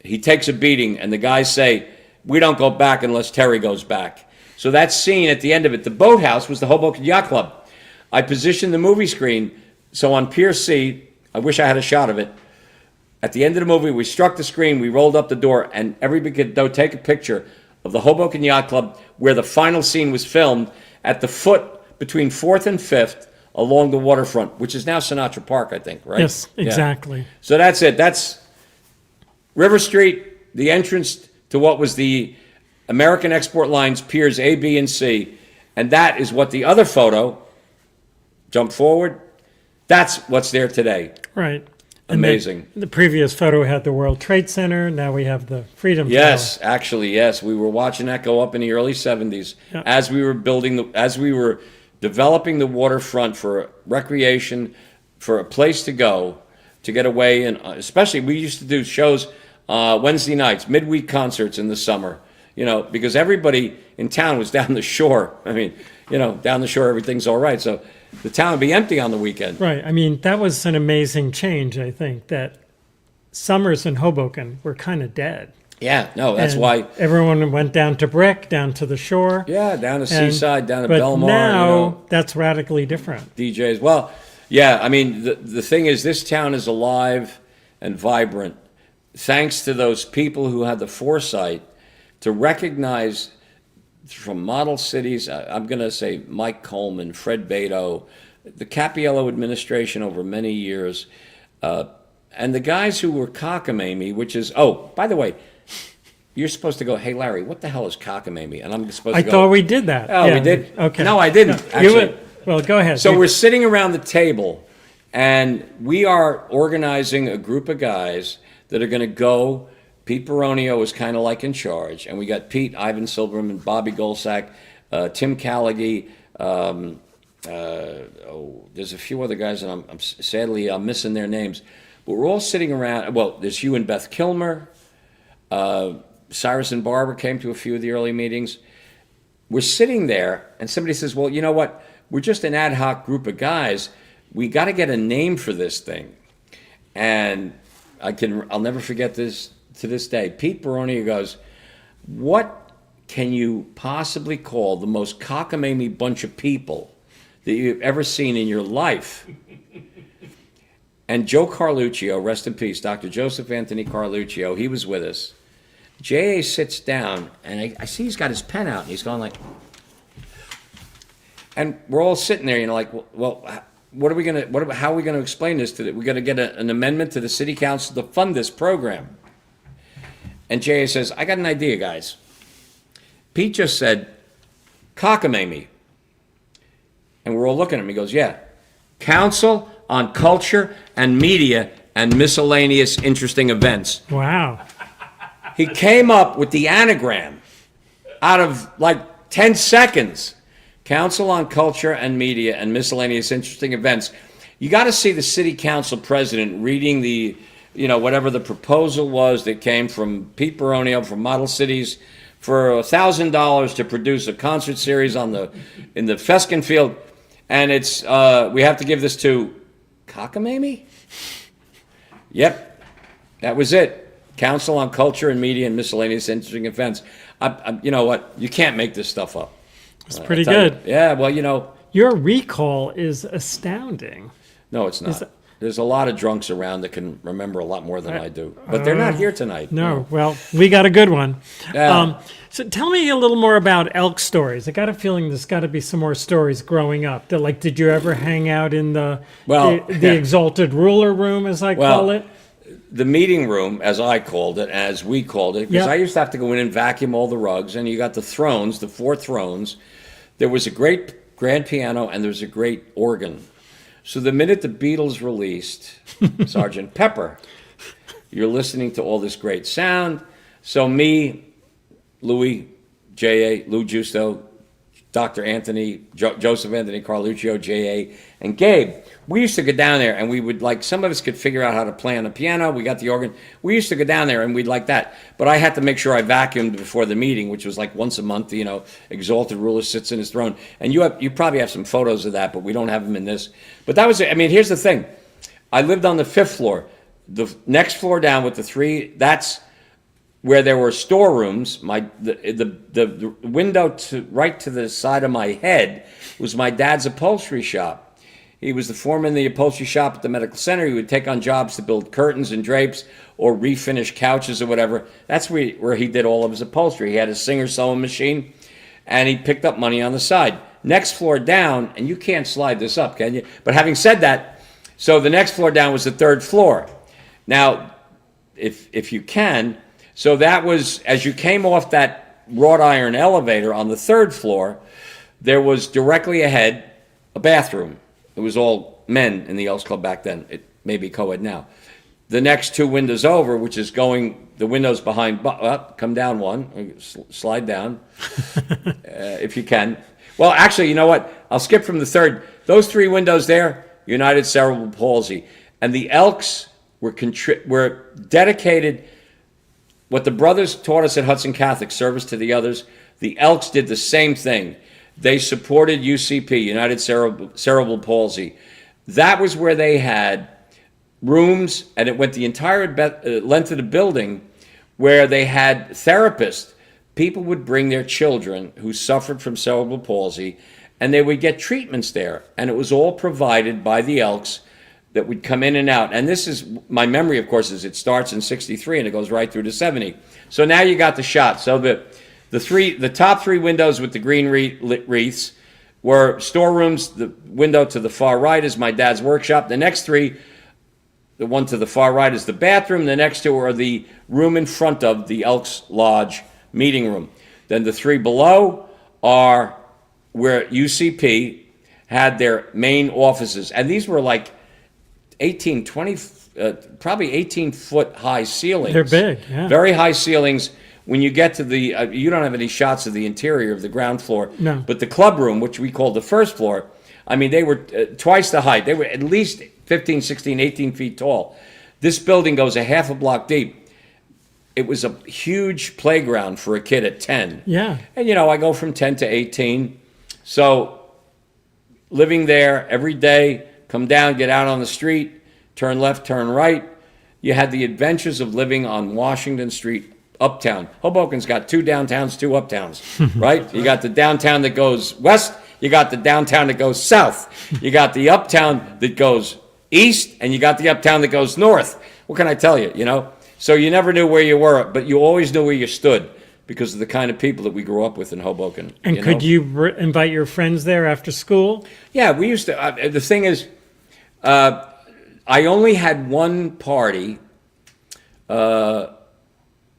He takes a beating, and the guys say, "We don't go back unless Terry goes back." So that scene at the end of it, the boathouse was the Hoboken Yacht Club. I positioned the movie screen, so on Pier C, I wish I had a shot of it. At the end of the movie, we struck the screen, we rolled up the door, and everybody could take a picture of the Hoboken Yacht Club where the final scene was filmed at the foot between 4th and 5th along the waterfront, which is now Sinatra Park, I think, right? Yes, exactly. Yeah. So that's it. That's River Street, the entrance to what was the American Export Lines Piers A, B, and C. And that is what the other photo, jump forward, that's what's there today. Right. Amazing. The previous photo had the World Trade Center. Now we have the Freedom Yes, Tower. actually, yes. We were watching that go up in the early 70s as we were developing the waterfront for recreation, for a place to go, to get away. And especially, we used to do shows Wednesday nights, midweek concerts in the summer, because everybody in town was down the shore. I mean, down the shore, everything's all right. So the town would be empty on the weekend. Right. I mean, that was an amazing change, I think, that summers in Hoboken were kind of dead. Yeah, no, that's And why. everyone went down to Brick, down to the shore. Yeah, down to Seaside, down to But Belmar. now that's radically different. DJs. Well, yeah, I mean, the thing is, this town is alive and vibrant thanks to those people who had the foresight to recognize from model cities. I'm going to say Mike Coleman, Fred Beto, the Cappiello administration over many years, and the guys who were cockamamie, which is, oh, by the way, you're supposed to go, hey, Larry, what the hell is cockamamie? And I'm supposed to go. I thought we did that. Oh, Yeah. we did? Okay. No, I didn't, You actually. would- well, go ahead. So we're sitting around the table, and we are organizing a group of guys that are going to go. Pete Baronio is kind of like in charge, and we got Pete, Ivan Silverman, Bobby Golsack, Tim Callaghy. There's a few other guys, and I'm sadly missing their names. But we're all sitting around. Well, there's you and Beth Kilmer. Cyrus and Barbara came to a few of the early meetings. We're sitting there, and somebody says, well, you know what? We're just an ad hoc group of guys. We got to get a name for this thing. And I'll never forget this to this day. Pete Baronio goes, what can you possibly call the most cockamamie bunch of people that you've ever seen in your life? And Joe Carluccio, rest in peace, Dr. Joseph Anthony Carluccio, he was with us. J.A. sits down, and I see he's got his pen out, and he's going like, and we're all sitting there, like, well, how are we going to explain this to them? We're going to get an amendment to the city council to fund this program. And J.A. says, I got an idea, guys. Pete just said, cockamamie. And we're all looking at him. He goes, yeah, Council on Culture and Media and Miscellaneous Interesting Events. Wow. He came up with the anagram out of like 10 seconds. Council on Culture and Media and Miscellaneous Interesting Events. You got to see the city council president reading the, whatever the proposal was that came from Pete Baronio from Model Cities for $1,000 to produce a concert series in the Feskin Field. And it's, we have to give this to cockamamie? Yep, that was it. Council on Culture and Media and Miscellaneous Interesting Events. You know what? You can't make this stuff up. It's pretty good. Yeah, well, Your recall is astounding. No, it's not. There's a lot of drunks around that can remember a lot more than I do. But they're not here tonight. No, well, we got a good one. Yeah. So tell me a little more about elk stories. I got a feeling there's got to be some more stories growing up. Did you ever hang out in the exalted ruler room, as I call it? The meeting room, as I called it, as we called it, because I used to have to go in and vacuum all the rugs, and you got the thrones, the 4 thrones. There was a great grand piano, and there was a great organ. So the minute the Beatles released Sgt. Pepper, you're listening to all this great sound. So me, Louis, J.A., Lou Giusto, Dr. Anthony, Joseph Anthony Carluccio, J.A., and Gabe, we used to go down there, and we would, some of us could figure out how to play on the piano. We got the organ. We used to go down there, and we'd like that. But I had to make sure I vacuumed before the meeting, which was once a month, exalted ruler sits in his throne. And you probably have some photos of that, but we don't have them in this. But that was it. I mean, here's the thing. I lived on the 5th floor. The next floor down with the 3, where there were storerooms. The window right to the side of my head was my dad's upholstery shop. He was the foreman of the upholstery shop at the medical center. He would take on jobs to build curtains and drapes or refinish couches or whatever. That's where he did all of his upholstery. He had a Singer sewing machine, and he picked up money on the side. Next floor down, and you can't slide this up, can you? But having said that, so the next floor down was the third floor. Now, if you can, so that was, as you came off that wrought iron elevator on the third floor, there was directly ahead a bathroom. It was all men in the Elks Club back then. It may be co-ed now. The next two windows over, which is going, the windows behind, come down one, slide down, if you can. Well, actually, you know what? I'll skip from the third. Those three windows there, United Cerebral Palsy. And the Elks were dedicated, what the brothers taught us at Hudson Catholic, service to the others, the Elks did the same thing. They supported UCP, United Cerebral Palsy. That was where they had rooms, and it went the entire length of the building, where they had therapists. People would bring their children who suffered from cerebral palsy, and they would get treatments there. And it was all provided by the Elks that would come in and out. And this is, my memory, of course, is it starts in 63 and it goes right through to 70. So now you got the shot. So the top three windows with the green wreaths were storerooms. The window to the far right is my dad's workshop. The next three, the one to the far right is the bathroom. The next two are the room in front of the Elks Lodge meeting room. Then the three below are where UCP had their main offices. And these were like 18, 20, probably 18-foot high ceilings. They're big, yeah. Very high ceilings. When you get to the, you don't have any shots of the interior of the ground floor. No. But the club room, which we called the first floor, I mean, they were twice the height. They were at least 15, 16, 18 feet tall. This building goes a half a block deep. It was a huge playground for a kid at 10. Yeah. And, I go from 10 to 18. So living there every day, come down, get out on the street, turn left, turn right. You had the adventures of living on Washington Street, uptown. Hoboken's got two downtowns, two uptowns, right? You got the downtown that goes west. You got the downtown that goes south. You got the uptown that goes east, and you got the uptown that goes north. What can I tell you, So you never knew where you were, but you always knew where you stood because of the kind of people that we grew up with in Hoboken. And could you invite your friends there after school? Yeah, we used to. The thing is, I only had one party, and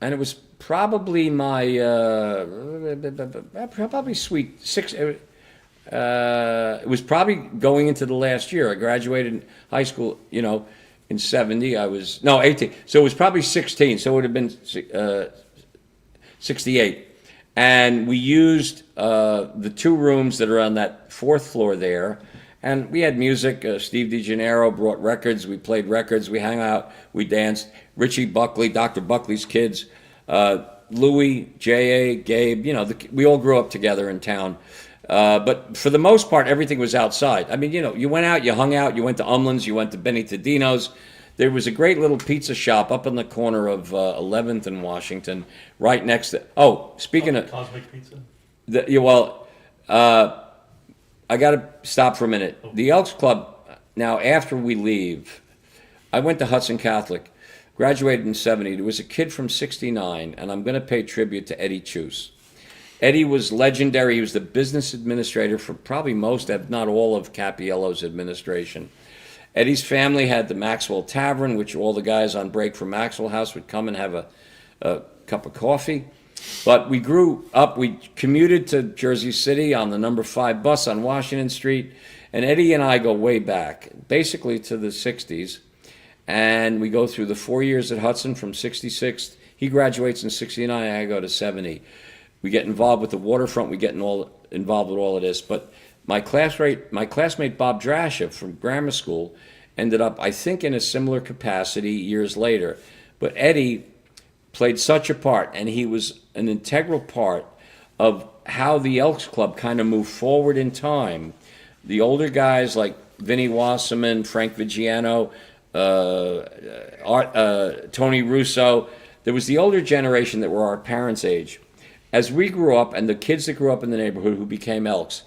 it was probably my, probably sweet six. It was probably going into the last year. I graduated high school, in 70. I was, 18. So it was probably 16. So it would have been 68. And we used the two rooms that are on that fourth floor there. And we had music. Steve DeGennaro brought records. We played records. We hung out. We danced. Richie Buckley, Dr. Buckley's kids, Louie, J.A., Gabe, we all grew up together in town. But for the most part, everything was outside. I mean, you went out, you hung out, you went to Umlin's, you went to Benny Tadino's. There was a great little pizza shop up in the corner of 11th and Washington, right next to, speaking of... Cosmic Pizza? I got to stop for a minute. The Elks Club, now after we leave, I went to Hudson Catholic, graduated in 70. There was a kid from 69, and I'm going to pay tribute to Eddie Chus. Eddie was legendary. He was the business administrator for probably most, if not all, of Cappiello's administration. Eddie's family had the Maxwell Tavern, which all the guys on break from Maxwell House would come and have a cup of coffee. But we grew up, we commuted to Jersey City on the number 5 bus on Washington Street, and Eddie and I go way back, basically to the 60s, and we go through the 4 years at Hudson from 66. He graduates in 69, and I go to 70. We get involved with the waterfront, we get involved with all of this, but my classmate Bob Drasha from grammar school ended up, I think, in a similar capacity years later. But Eddie played such a part, and he was an integral part of how the Elks Club kind of moved forward in time. The older guys like Vinnie Wasserman, Frank Vigiano, Tony Russo, there was the older generation that were our parents' age. As we grew up, and the kids that grew up in the neighborhood who became Elks,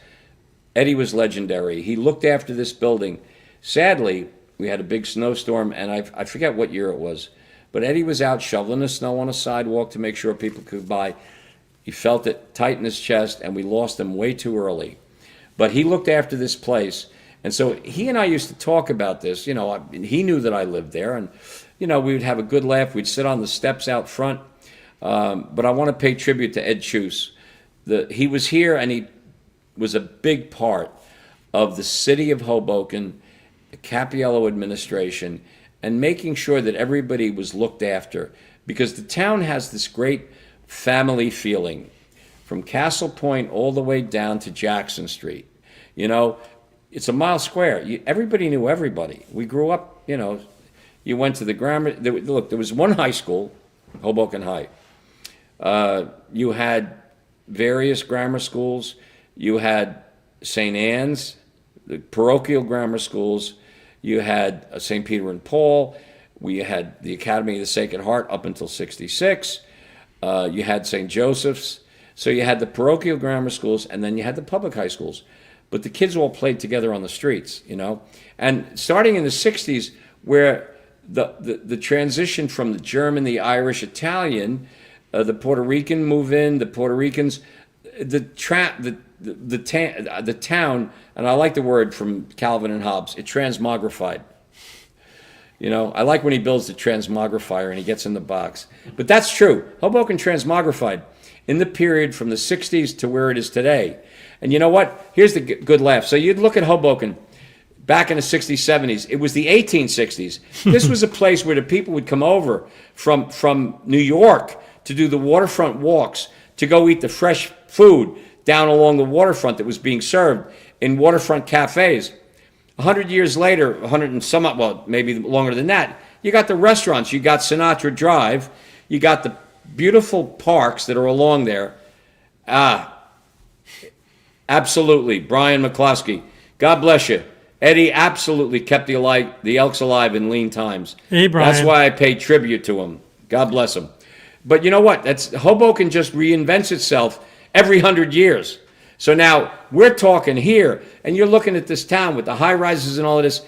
Eddie was legendary. He looked after this building. Sadly, we had a big snowstorm, and I forget what year it was, but Eddie was out shoveling the snow on a sidewalk to make sure people could buy. He felt it tight in his chest, and we lost him way too early. But he looked after this place, and so he and I used to talk about this. You know, he knew that I lived there, and, you know, we would have a good laugh. We'd sit on the steps out front. But I want to pay tribute to Ed Chuse. He was here, and he was a big part of the city of Hoboken, the Cappiello administration, and making sure that everybody was looked after. Because the town has this great family feeling from Castle Point all the way down to Jackson Street. You know, it's a mile square. Everybody knew everybody. We grew up, you know, you went to the grammar. Look, there was one high school, Hoboken High. You had various grammar schools. You had St. Anne's, the parochial grammar schools. You had St. Peter and Paul. We had the Academy of the Sacred Heart up until '66. You had St. Joseph's. So you had the parochial grammar schools, and then you had the public high schools. But the kids all played together on the streets, you know. And starting in the '60s, where the transition from the German, the Irish, Italian, the Puerto Rican move in, the Puerto Ricans, the town, and I like the word from Calvin and Hobbes, it transmogrified. You know, I like when he builds the transmogrifier and he gets in the box. But that's true. Hoboken transmogrified in the period from the 60s to where it is today. And you know what? Here's the good laugh. So you'd look at Hoboken back in the 60s, 70s. It was the 1860s. This was a place where the people would come over from New York to do the waterfront walks, to go eat the fresh food down along the waterfront that was being served in waterfront cafes. 100 years later, 100 and some, well, maybe longer than that, you got the restaurants. You got Sinatra Drive. You got the beautiful parks that are along there. Absolutely. Brian McCloskey, God bless you. Eddie absolutely kept the Elks alive in lean times. Hey, Brian. That's why I pay tribute to him. God bless him. But you know what? Hoboken just reinvents itself every 100 years. So now we're talking here, and you're looking at this town with the high rises and all of this.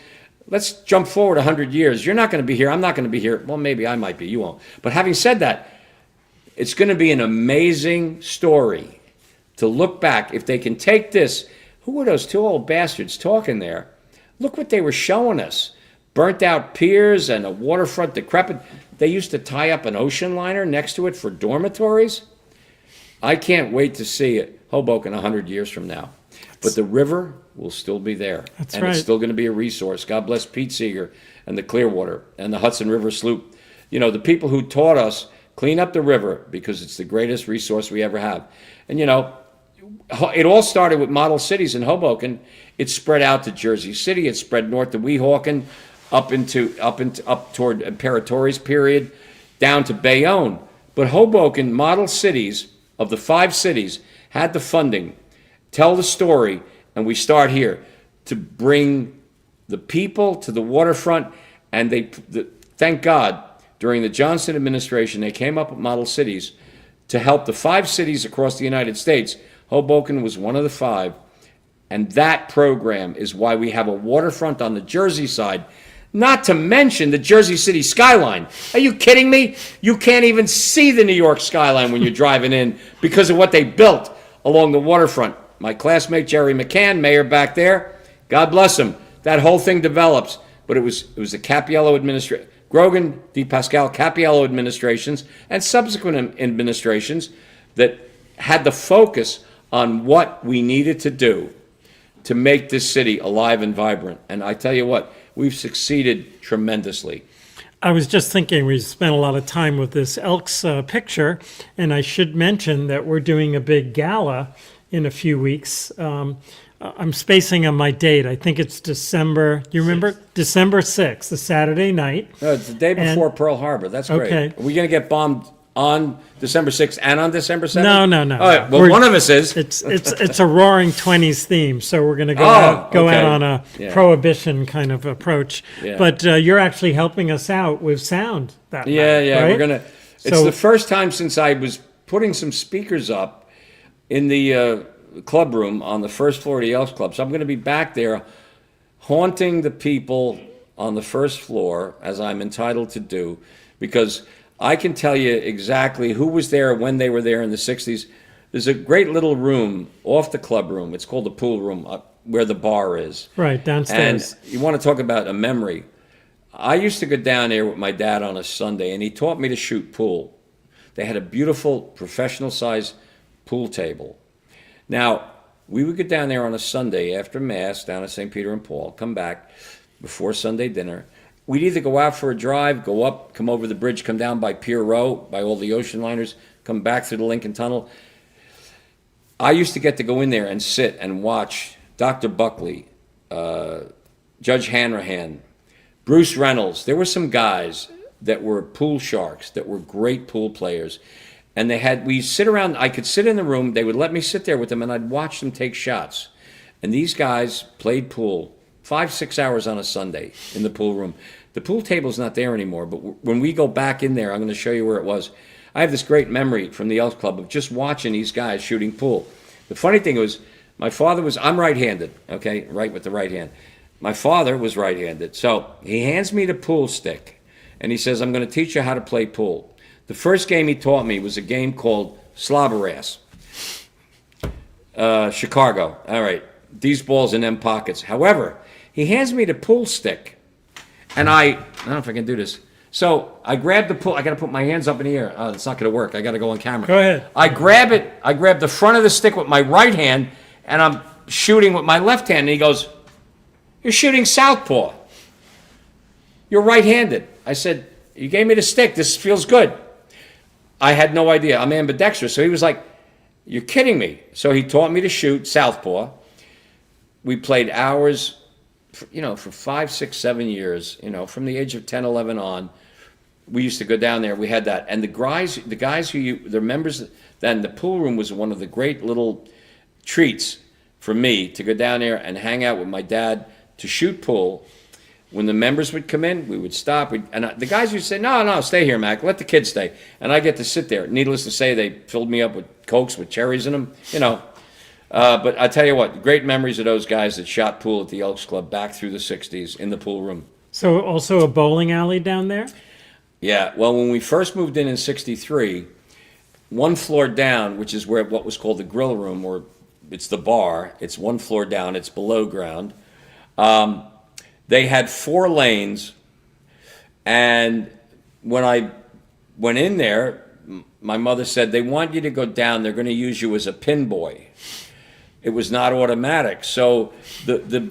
Let's jump forward 100 years. You're not going to be here. I'm not going to be here. Well, maybe I might be. You won't. But having said that, it's going to be an amazing story to look back. If they can take this, who were those two old bastards talking there? Look what they were showing us. Burnt out piers and a waterfront decrepit. They used to tie up an ocean liner next to it for dormitories. I can't wait to see it, Hoboken 100 years from now. But the river will still be there. That's and right. It's still going to be a resource. God bless Pete Seeger and the Clearwater and the Hudson River Sloop. You know, the people who taught us clean up the river because it's the greatest resource we ever have. And, you know, it all started with model cities in Hoboken. It spread out to Jersey City. It spread north to Weehawken, up toward Imperatori's period, down to Bayonne. But Hoboken, model cities of the 5 cities, had the funding, tell the story, and we start here to bring the people to the waterfront. And thank God, during the Johnson administration, they came up with model cities to help the 5 cities across the United States. Hoboken was one of the 5. And that program is why we have a waterfront on the Jersey side, not to mention the Jersey City skyline. Are you kidding me? You can't even see the New York skyline when you're driving in because of what they built along the waterfront. My classmate Jerry McCann, mayor back there, God bless him. That whole thing develops, but it was the Cappiello administration, Grogan, DePascal, Cappiello administrations, and subsequent administrations that had the focus on what we needed to do to make this city alive and vibrant. And I tell you what, we've succeeded tremendously. I was just thinking we spent a lot of time with this Elks picture, and I should mention that we're doing a big gala in a few weeks. I'm spacing on my date. I think it's December. You remember? 6th. December 6th, the Saturday night. No, it's the day before Pearl Harbor. That's great. Okay. Are we going to get bombed on December 6th and on December 7th? No. All right. Well, one of us is. It's a Roaring '20s theme, so we're going to go out on a prohibition kind of approach. Yeah. But you're actually helping us out with sound that night, Yeah. right? We're going to. It's So the first time since I was putting some speakers up in the club room on the first floor of the Elks Club. So I'm going to be back there haunting the people on the first floor, as I'm entitled to do, because I can tell you exactly who was there when they were there in the 60s. There's a great little room off the club room. It's called the pool room, where the bar is. right downstairs. And you want to talk about a memory. I used to go down there with my dad on a Sunday, and he taught me to shoot pool. They had a beautiful professional-sized pool table. Now, we would get down there on a Sunday after Mass down at St. Peter and Paul, come back before Sunday dinner. We'd either go out for a drive, go up, come over the bridge, come down by Pier Row, by all the ocean liners, come back through the Lincoln Tunnel. I used to get to go in there and sit and watch Dr. Buckley, Judge Hanrahan, Bruce Reynolds. There were some guys that were pool sharks, that were great pool players. And we sit around, I could sit in the room, they would let me sit there with them, and I'd watch them take shots. And these guys played pool 5-6 hours on a Sunday in the pool room. The pool table's not there anymore, but when we go back in there, I'm going to show you where it was. I have this great memory from the Elks Club of just watching these guys shooting pool. The funny thing was, I'm right-handed, okay, right with the right hand. My father was right-handed, so he hands me the pool stick, and he says, I'm going to teach you how to play pool. The first game he taught me was a game called Slobber Ass. Chicago. All right. These balls in them pockets. However, he hands me the pool stick, and I don't know if I can do this. So I grab the pool. I got to put my hands up in the air. Oh, it's not going to work. I got to go on camera. Go ahead. I grab it. I grab the front of the stick with my right hand, and I'm shooting with my left hand. And he goes, "You're shooting southpaw. You're right-handed." I said, "You gave me the stick. This feels good." I had no idea. I'm ambidextrous. So he was like, "You're kidding me." So he taught me to shoot southpaw. We played hours, for 5, 6, 7 years, from the age of 10, 11 on. We used to go down there. We had that. And the guys the members, then the pool room was one of the great little treats for me to go down there and hang out with my dad to shoot pool. When the members would come in, we would stop. The guys would say, no, stay here, Mac. Let the kids stay. And I get to sit there. Needless to say, they filled me up with Cokes with cherries in them, But I tell you what, great memories of those guys that shot pool at the Elks Club back through the 60s in the pool room. So also a bowling alley down there? Yeah, well, when we first moved in 63, one floor down, which is where what was called the grill room, or it's the bar, it's one floor down, it's below ground. They had 4 lanes, and when I went in there, my mother said, they want you to go down, they're going to use you as a pin boy. It was not automatic. So the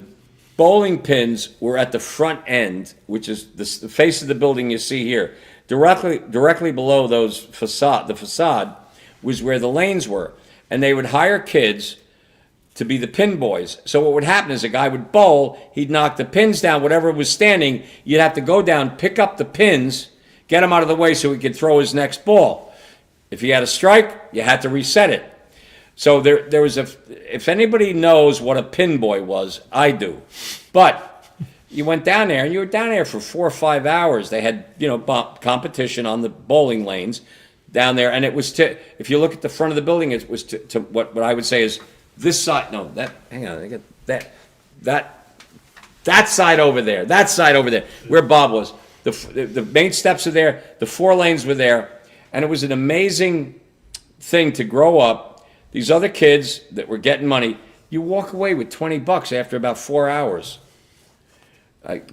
bowling pins were at the front end, which is the face of the building you see here. Directly below the facade was where the lanes were. And they would hire kids to be the pin boys. So what would happen is a guy would bowl, he'd knock the pins down, whatever was standing, you'd have to go down, pick up the pins, get him out of the way so he could throw his next ball. If he had a strike, you had to reset it. So there was if anybody knows what a pin boy was, I do. But you went down there, and you were down there for 4 or 5 hours. They had, competition on the bowling lanes down there, and it was if you look at the front of the building, it was to what I would say is this side. No, hang on, I got that side over there, where Bob was. The main steps are there, the 4 lanes were there, and it was an amazing thing to grow up. These other kids that were getting money, you walk away with $20 after about 4 hours.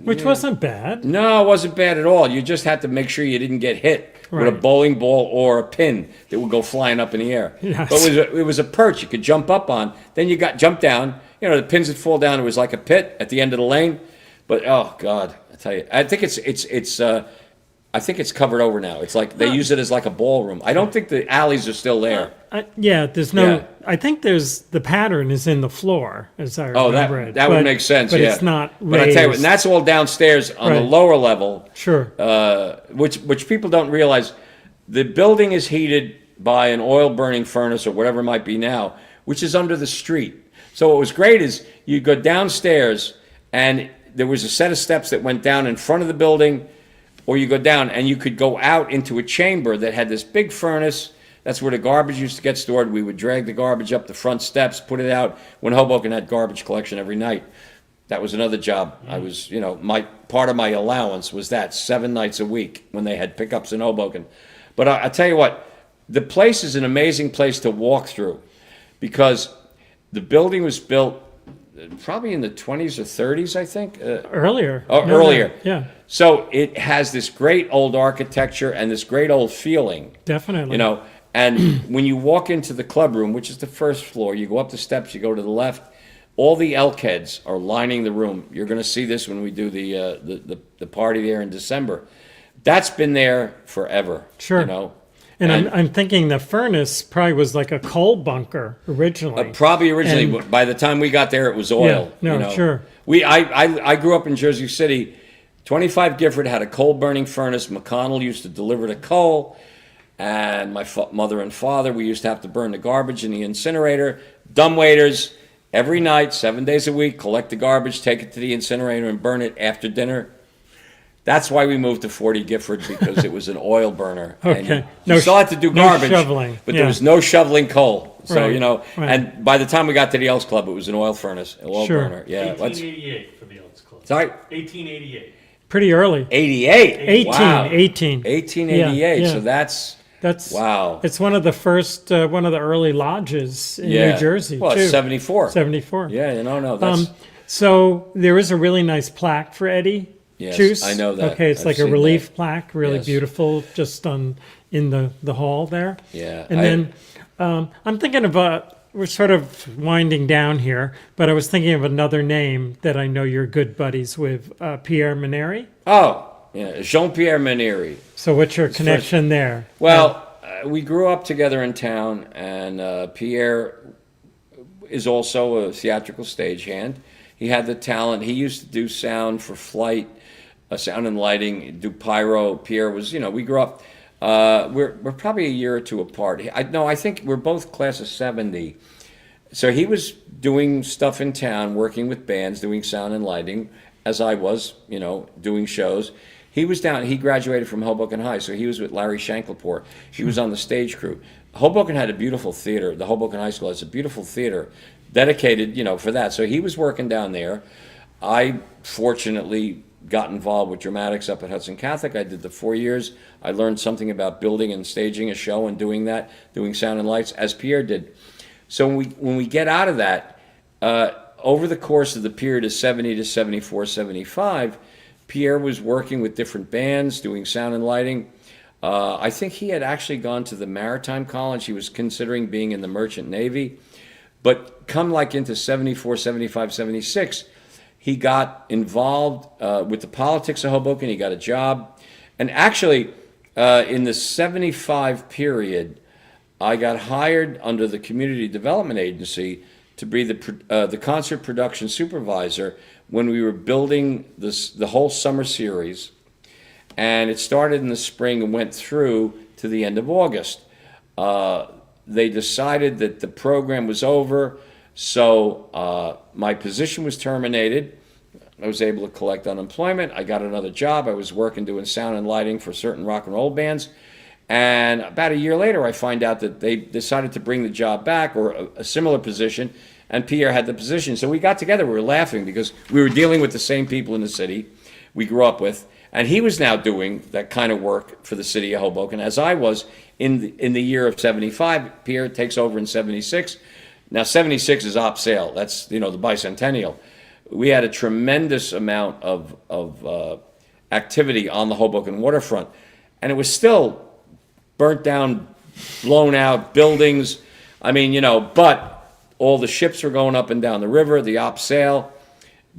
Which wasn't bad. No, it wasn't bad at all. You just had to make sure you didn't get hit with a bowling ball or a pin that would go flying up in the air. Yes. But it was a perch you could jump up on. Then you jumped down. The pins would fall down. It was like a pit at the end of the lane. But oh God, I tell you, I think it's covered over now. It's like they use it as like a ballroom. I don't think the alleys are still there. There's no. Yeah. I think the pattern is in the floor, as I remember it. That would make sense. But yeah. It's not raised. But I tell you what, and that's all downstairs on the lower level. Sure. Which people don't realize, the building is heated by an oil burning furnace or whatever it might be now, which is under the street. So what was great is you go downstairs, and there was a set of steps that went down in front of the building, or you go down, and you could go out into a chamber that had this big furnace. That's where the garbage used to get stored. We would drag the garbage up the front steps, put it out when Hoboken had garbage collection every night. That was another job. I was, my part of my allowance was that 7 nights a week when they had pickups in Hoboken. But I tell you what, the place is an amazing place to walk through, because the building was built probably in the 20s or 30s, I think. Earlier. Earlier. Yeah. So it has this great old architecture and this great old feeling. Definitely. And when you walk into the club room, which is the first floor, you go up the steps, you go to the left, all the elk heads are lining the room. You're going to see this when we do the party there in December. That's been there forever. Sure. And I'm thinking the furnace probably was like a coal bunker originally. Probably originally, but by the time we got there, it was oil. Yeah, sure. I grew up in Jersey City. 25 Gifford had a coal burning furnace. McConnell used to deliver the coal. And my mother and father, we used to have to burn the garbage in the incinerator. Dumbwaiters, every night, 7 days a week, collect the garbage, take it to the incinerator, and burn it after dinner. That's why we moved to 40 Gifford, because it was an oil burner. Okay. And you still had to do garbage, shoveling. but there was no shoveling coal. So, Right. and by the time we got to the Elks Club, it was an oil furnace, an oil Sure. burner. Yeah. 1888 for the Elks Club. Sorry? 1888. Pretty early. 88. 18, Wow. 18. 1888. Yeah. So that's wow. It's one of the first, one of the early lodges in New Jersey, Well, too. it's 74. 74. Yeah, no, that's... So there is a really nice plaque for Eddie Yes, Chus. I know that. Okay, it's I've like a seen relief that. plaque, really Yes. beautiful, just in the hall there. Yeah, And then I'm thinking about, we're sort of winding down here, but I was thinking of another name that I know you're good buddies with, Pierre Maneri. Oh, yeah, Jean-Pierre Maneri. So what's your connection there? Well, we grew up together in town, and Pierre is also a theatrical stagehand. He had the talent. He used to do sound for Flight, sound and lighting, do pyro. Pierre was, we grew up. We're probably a year or two apart. I think we're both class of 70. So he was doing stuff in town, working with bands, doing sound and lighting, as I was, doing shows. He was down, he graduated from Hoboken High, so he was with Larry Shanklapore. He was on the stage crew. Hoboken had a beautiful theater. The Hoboken High School has a beautiful theater dedicated, for that. So he was working down there. I fortunately got involved with dramatics up at Hudson Catholic. I did the 4 years. I learned something about building and staging a show and doing that, doing sound and lights, as Pierre did. So when we get out of that, over the course of the period of 70 to 74, 75, Pierre was working with different bands, doing sound and lighting. I think he had actually gone to the Maritime College. He was considering being in the Merchant Navy. But come like into 74, 75, 76, he got involved with the politics of Hoboken. He got a job. And actually, in the 75 period, I got hired under the Community Development Agency to be the concert production supervisor when we were building the whole summer series. And it started in the spring and went through to the end of August. They decided that the program was over, so my position was terminated. I was able to collect unemployment. I got another job. I was working doing sound and lighting for certain rock and roll bands. And about a year later, I find out that they decided to bring the job back, or a similar position, and Pierre had the position. So we got together. We were laughing because we were dealing with the same people in the city we grew up with. And he was now doing that kind of work for the city of Hoboken, as I was in the year of 75. Pierre takes over in 76. Now, 76 is op sale. That's, the bicentennial. We had a tremendous amount of activity on the Hoboken waterfront. And it was still burnt down, blown out buildings. I mean, but all the ships were going up and down the river, the op sale.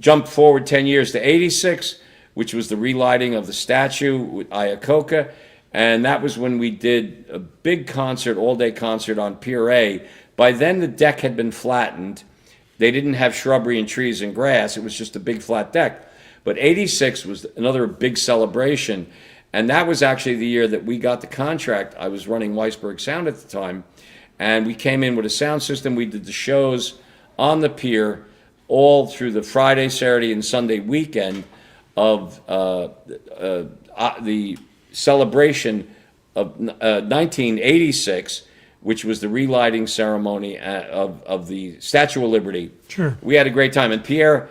Jump forward 10 years to 86, which was the relighting of the statue with Iacocca. And that was when we did a big concert, all-day concert on Pier A. By then, the deck had been flattened. They didn't have shrubbery and trees and grass. It was just a big flat deck. But 86 was another big celebration. And that was actually the year that we got the contract. I was running Weisberg Sound at the time. And we came in with a sound system. We did the shows on the pier all through the Friday, Saturday, and Sunday weekend of the celebration of 1986, which was the relighting ceremony of the Statue of Liberty. Sure. We had a great time. And Pierre,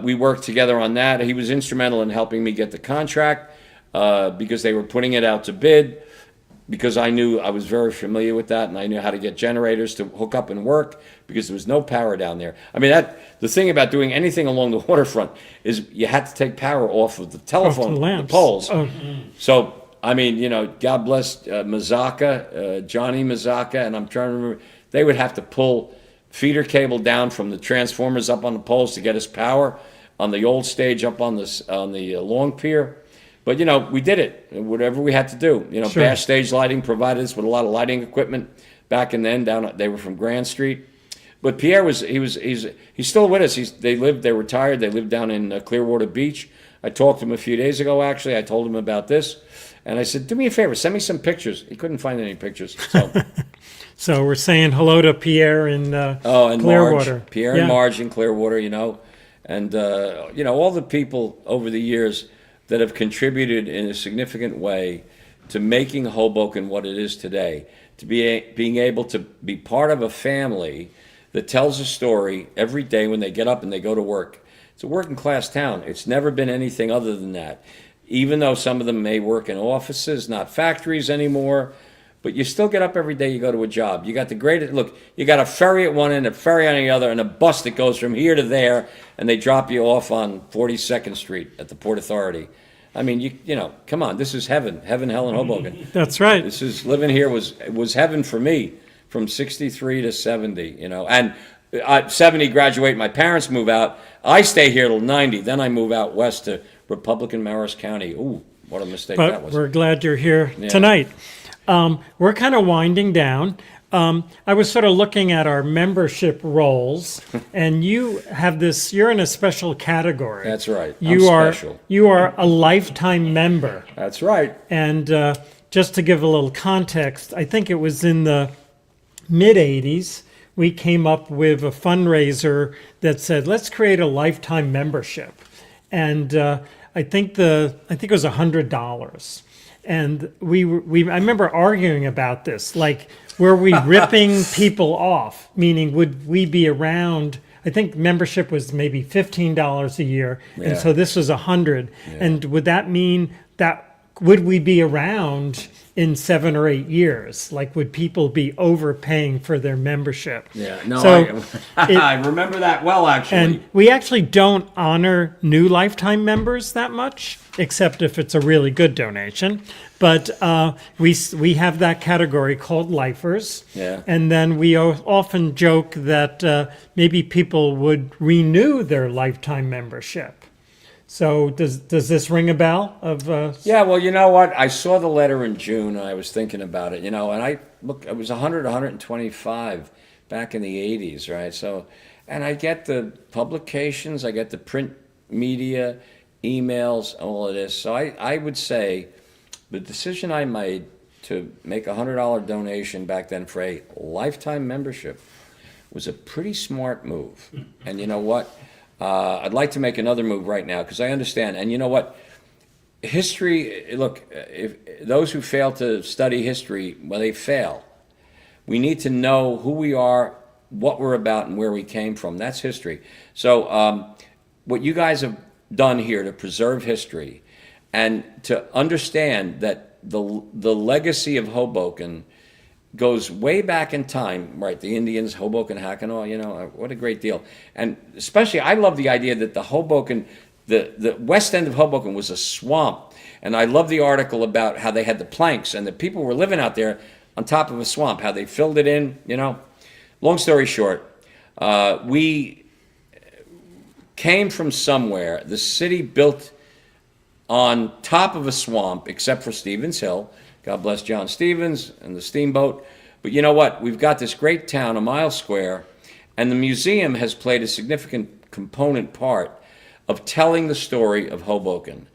we worked together on that. He was instrumental in helping me get the contract because they were putting it out to bid, because I knew I was very familiar with that, and I knew how to get generators to hook up and work because there was no power down there. I mean, the thing about doing anything along the waterfront is you had to take power off of the telephone, the lamps. poles. Oh. So, I mean, God bless Mazaka, Johnny Mazaka, and I'm trying to remember, they would have to pull feeder cable down from the transformers up on the poles to get us power on the old stage up on the long pier. But, we did it, whatever we had to do. Sure. Bash Stage Lighting provided us with a lot of lighting equipment back in then. They were from Grand Street. But Pierre he's still with us. They retired. They lived down in Clearwater Beach. I talked to him a few days ago, actually. I told him about this. And I said, do me a favor, send me some pictures. He couldn't find any pictures. So, So we're saying hello to Pierre in and Clearwater. Marge, Pierre and Marge in Clearwater, and all the people over the years that have contributed in a significant way to making Hoboken what it is today, to being able to be part of a family that tells a story every day when they get up and they go to work. It's a working class town. It's never been anything other than that. Even though some of them may work in offices, not factories anymore, but you still get up every day, you go to a job. You got you got a ferry at one end, a ferry on the other, and a bus that goes from here to there, and they drop you off on 42nd Street at the Port Authority. I mean, come on, this is heaven, hell in Hoboken. That's right. Living here was heaven for me from 63 to 70, and 70 graduate, my parents move out. I stay here till 90, then I move out west to Republican Morris County. Ooh, what a mistake that was. But we're glad you're here tonight. We're kind of winding down. I was sort of looking at our membership roles, and you're in a special category. That's right. You are special. You are a lifetime member. That's right. And just to give a little context, I think it was in the mid-'80s, we came up with a fundraiser that said, let's create a lifetime membership. And I think it was $100. And I remember arguing about this, like, were we ripping people off? Meaning, would we be around? I think membership was maybe $15 a year, and so this was $100. Yeah. And would that mean that would we be around in 7 or 8 years? Like, would people be overpaying for their membership? Yeah, no, so I remember that well, actually. And we actually don't honor new lifetime members that much, except if it's a really good donation. But we have that category called lifers. Yeah. And then we often joke that maybe people would renew their lifetime membership. So does this ring a bell? Yeah, well, you know what? I saw the letter in June, and I was thinking about it, and it was 100, 125 back in the 80s, right? So, and I get the publications, I get the print media, emails, all of this. So I would say the decision I made to make a $100 donation back then for a lifetime membership was a pretty smart move. And you know what? I'd like to make another move right now because I understand. And you know what? History, look, if those who fail to study history, well, they fail. We need to know who we are, what we're about, and where we came from. That's history. So what you guys have done here to preserve history and to understand that the legacy of Hoboken goes way back in time, right? The Indians, Hoboken, Hackinaw, what a great deal. And especially, I love the idea that the Hoboken, the west end of Hoboken was a swamp. And I love the article about how they had the planks and the people were living out there on top of a swamp, how they filled it in, Long story short, we came from somewhere. The city built on top of a swamp, except for Stevens Hill. God bless John Stevens and the steamboat. But you know what? We've got this great town, a mile square, and the museum has played a significant component part of telling the story of Hoboken,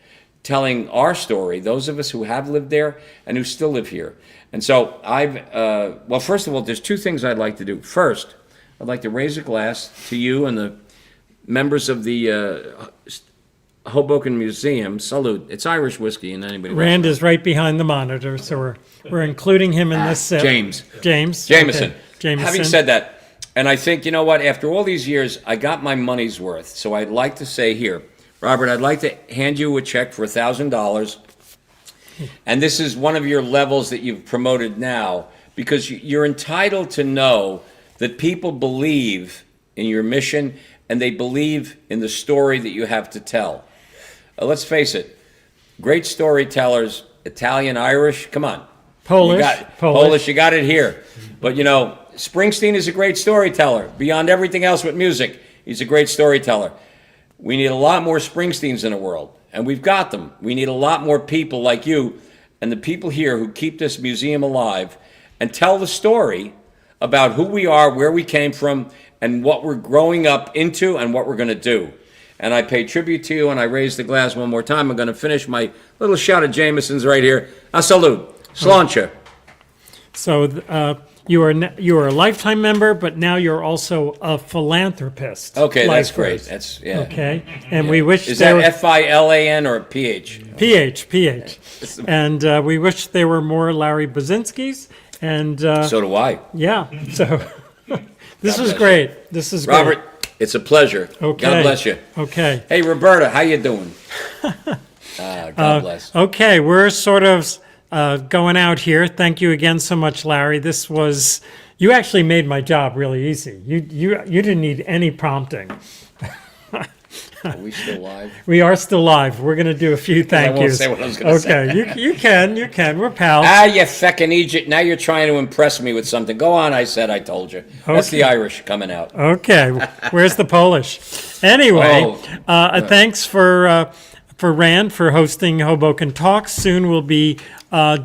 telling our story, those of us who have lived there and who still live here. And so well, first of all, there's two things I'd like to do. First, I'd like to raise a glass to you and the members of the Hoboken Museum. Salute. It's Irish whiskey, and anybody. Rand is right behind the monitor, so we're including him in this sip. James. Jameson. Okay. Jameson. Having said that, and I think, you know what, after all these years, I got my money's worth. So I'd like to say here, Robert, I'd like to hand you a check for $1,000. And this is one of your levels that you've promoted now, because you're entitled to know that people believe in your mission and they believe in the story that you have to tell. Let's face it, great storytellers, Italian, Irish, come on. Polish, you got it here. But you know, Springsteen is a great storyteller. Beyond everything else with music, he's a great storyteller. We need a lot more Springsteens in the world, and we've got them. We need a lot more people like you and the people here who keep this museum alive and tell the story about who we are, where we came from, and what we're growing up into and what we're going to do. And I pay tribute to you, and I raise the glass one more time. I'm going to finish my little shot of Jameson's right here. A salute. Sláinte. So you are a lifetime member, but now you're also a philanthropist. Okay, that's great. That's, yeah. Okay, and we wish Is that F-I-L-A-N or P-H? PH. And we wish there were more Larry Basinskis. And So do I. yeah, so this is bless great. This is great. Robert, it's a pleasure. Okay. God bless you. Okay. Hey, Roberta, how you doing? God bless. Okay, we're sort of going out here. Thank you again so much, Larry. This was, you actually made my job really easy. You didn't need any prompting. Are we still live? We are still live. We're going to do a few thank I won't yous. say what I was going to say. Okay, you can. We're pals. Ah, you feckin' Egypt. Now you're trying to impress me with something. Go on, I said, I told you. That's the Irish coming out. Okay, where's the Polish? Anyway, thanks for Rand for hosting Hoboken Talks. Soon we'll be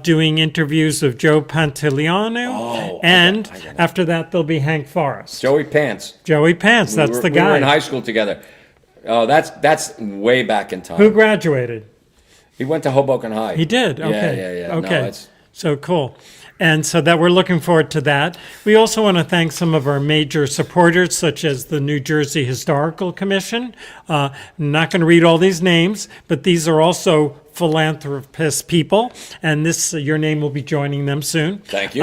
doing interviews of Joe Pantoliano, and after that there'll be Hank Forrest. Joey Pants. That's the guy. We were in high school together. Oh, that's way back in time. Who graduated? He went to Hoboken High. He did? Okay. Yeah. Okay. No, so cool. And so that we're looking forward to that. We also want to thank some of our major supporters, such as the New Jersey Historical Commission. I'm not going to read all these names, but these are also philanthropist people, and your name will be joining them soon. Thank you.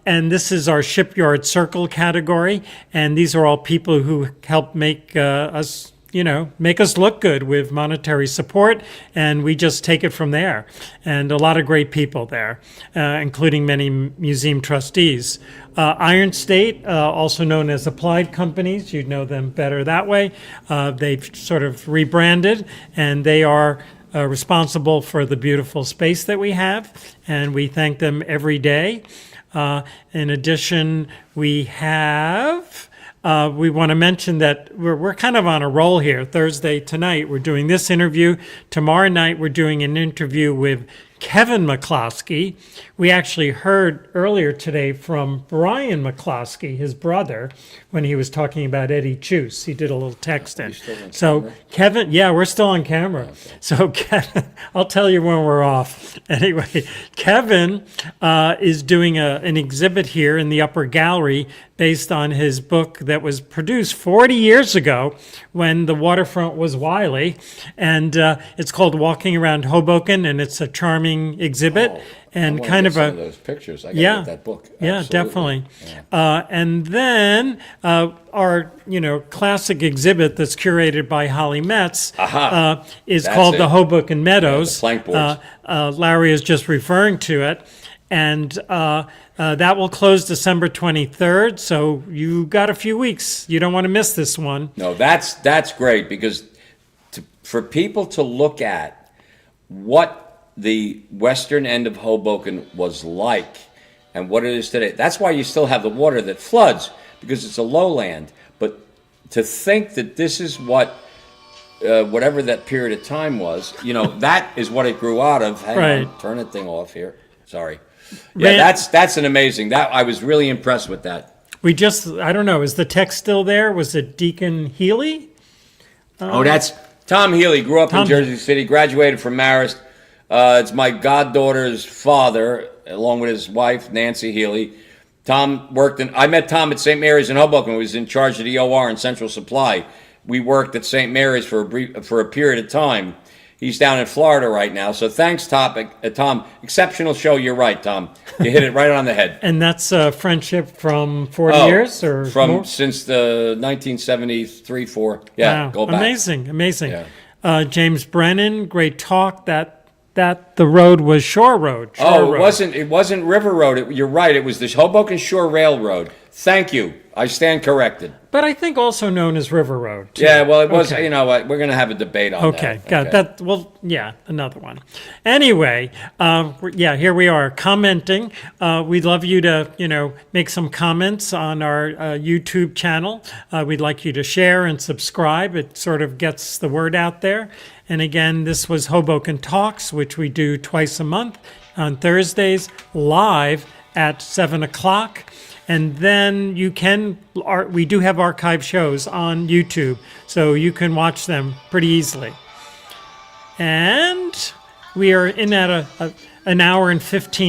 And this is our Shipyard Circle category, and these are all people who help make us look good with monetary support, and we just take it from there. And a lot of great people there, including many museum trustees. Iron State, also known as Applied Companies, you'd know them better that way. They've sort of rebranded, and they are responsible for the beautiful space that we have, and we thank them every day. In addition, we want to mention that we're kind of on a roll here. Thursday tonight, we're doing this interview. Tomorrow night, we're doing an interview with Kevin McCloskey. We actually heard earlier today from Brian McCloskey, his brother, when he was talking about Eddie Chuse. He did a little text in. So Kevin, yeah, we're still on camera. Okay. So Kevin, I'll tell you when we're off. Anyway, Kevin is doing an exhibit here in the upper gallery based on his book that was produced 40 years ago when the waterfront was Wiley. And it's called Walking Around Hoboken, and it's a charming exhibit. And kind of some of those pictures. I got that book. Yeah, Absolutely. definitely. Yeah. And then our classic exhibit that's curated by Holly Metz is called the Hoboken Meadows. The plank boards. Larry is just referring to it, and that will close December 23rd. So you got a few weeks. You don't want to miss this one. No, that's great, because for people to look at what the western end of Hoboken was like and what it is today. That's why you still have the water that floods, because it's a lowland. But to think that this is what, whatever that period of time was, that is what it grew out of. Hang on, turn that thing off here. Sorry. Yeah, that's an amazing. I was really impressed with that. I don't know, is the text still there? Was it Deacon Healy? That's Tom Healy. Grew up in Jersey City, graduated from Marist. It's my goddaughter's father, along with his wife, Nancy Healy. I met Tom at St. Mary's in Hoboken. He was in charge of the OR and Central Supply we worked at St. Mary's for a period of time. He's down in Florida right now. So thanks, Tom. Exceptional show. You're right, Tom. You hit it right on the head. And that's a friendship from 40 years or more? Since the 1973, 4. Yeah, Wow. go back. Amazing. Yeah. James Brennan, great talk. That the road was Shore Road. It wasn't River Road. You're right. It was the Hoboken Shore Railroad. Thank you. I stand corrected. But I think also known as River Road, too. Yeah, well, it was, Okay. You know what, we're going to have a debate on that. Okay, got it. That. Well, yeah, another one. Anyway, here we are commenting. We'd love you to, make some comments on our YouTube channel. We'd like you to share and subscribe. It sort of gets the word out there. And again, this was Hoboken Talks, which we do twice a month on Thursdays, live at 7 o'clock. And then we do have archive shows on YouTube, so you can watch them pretty easily. And we are in at an hour and 15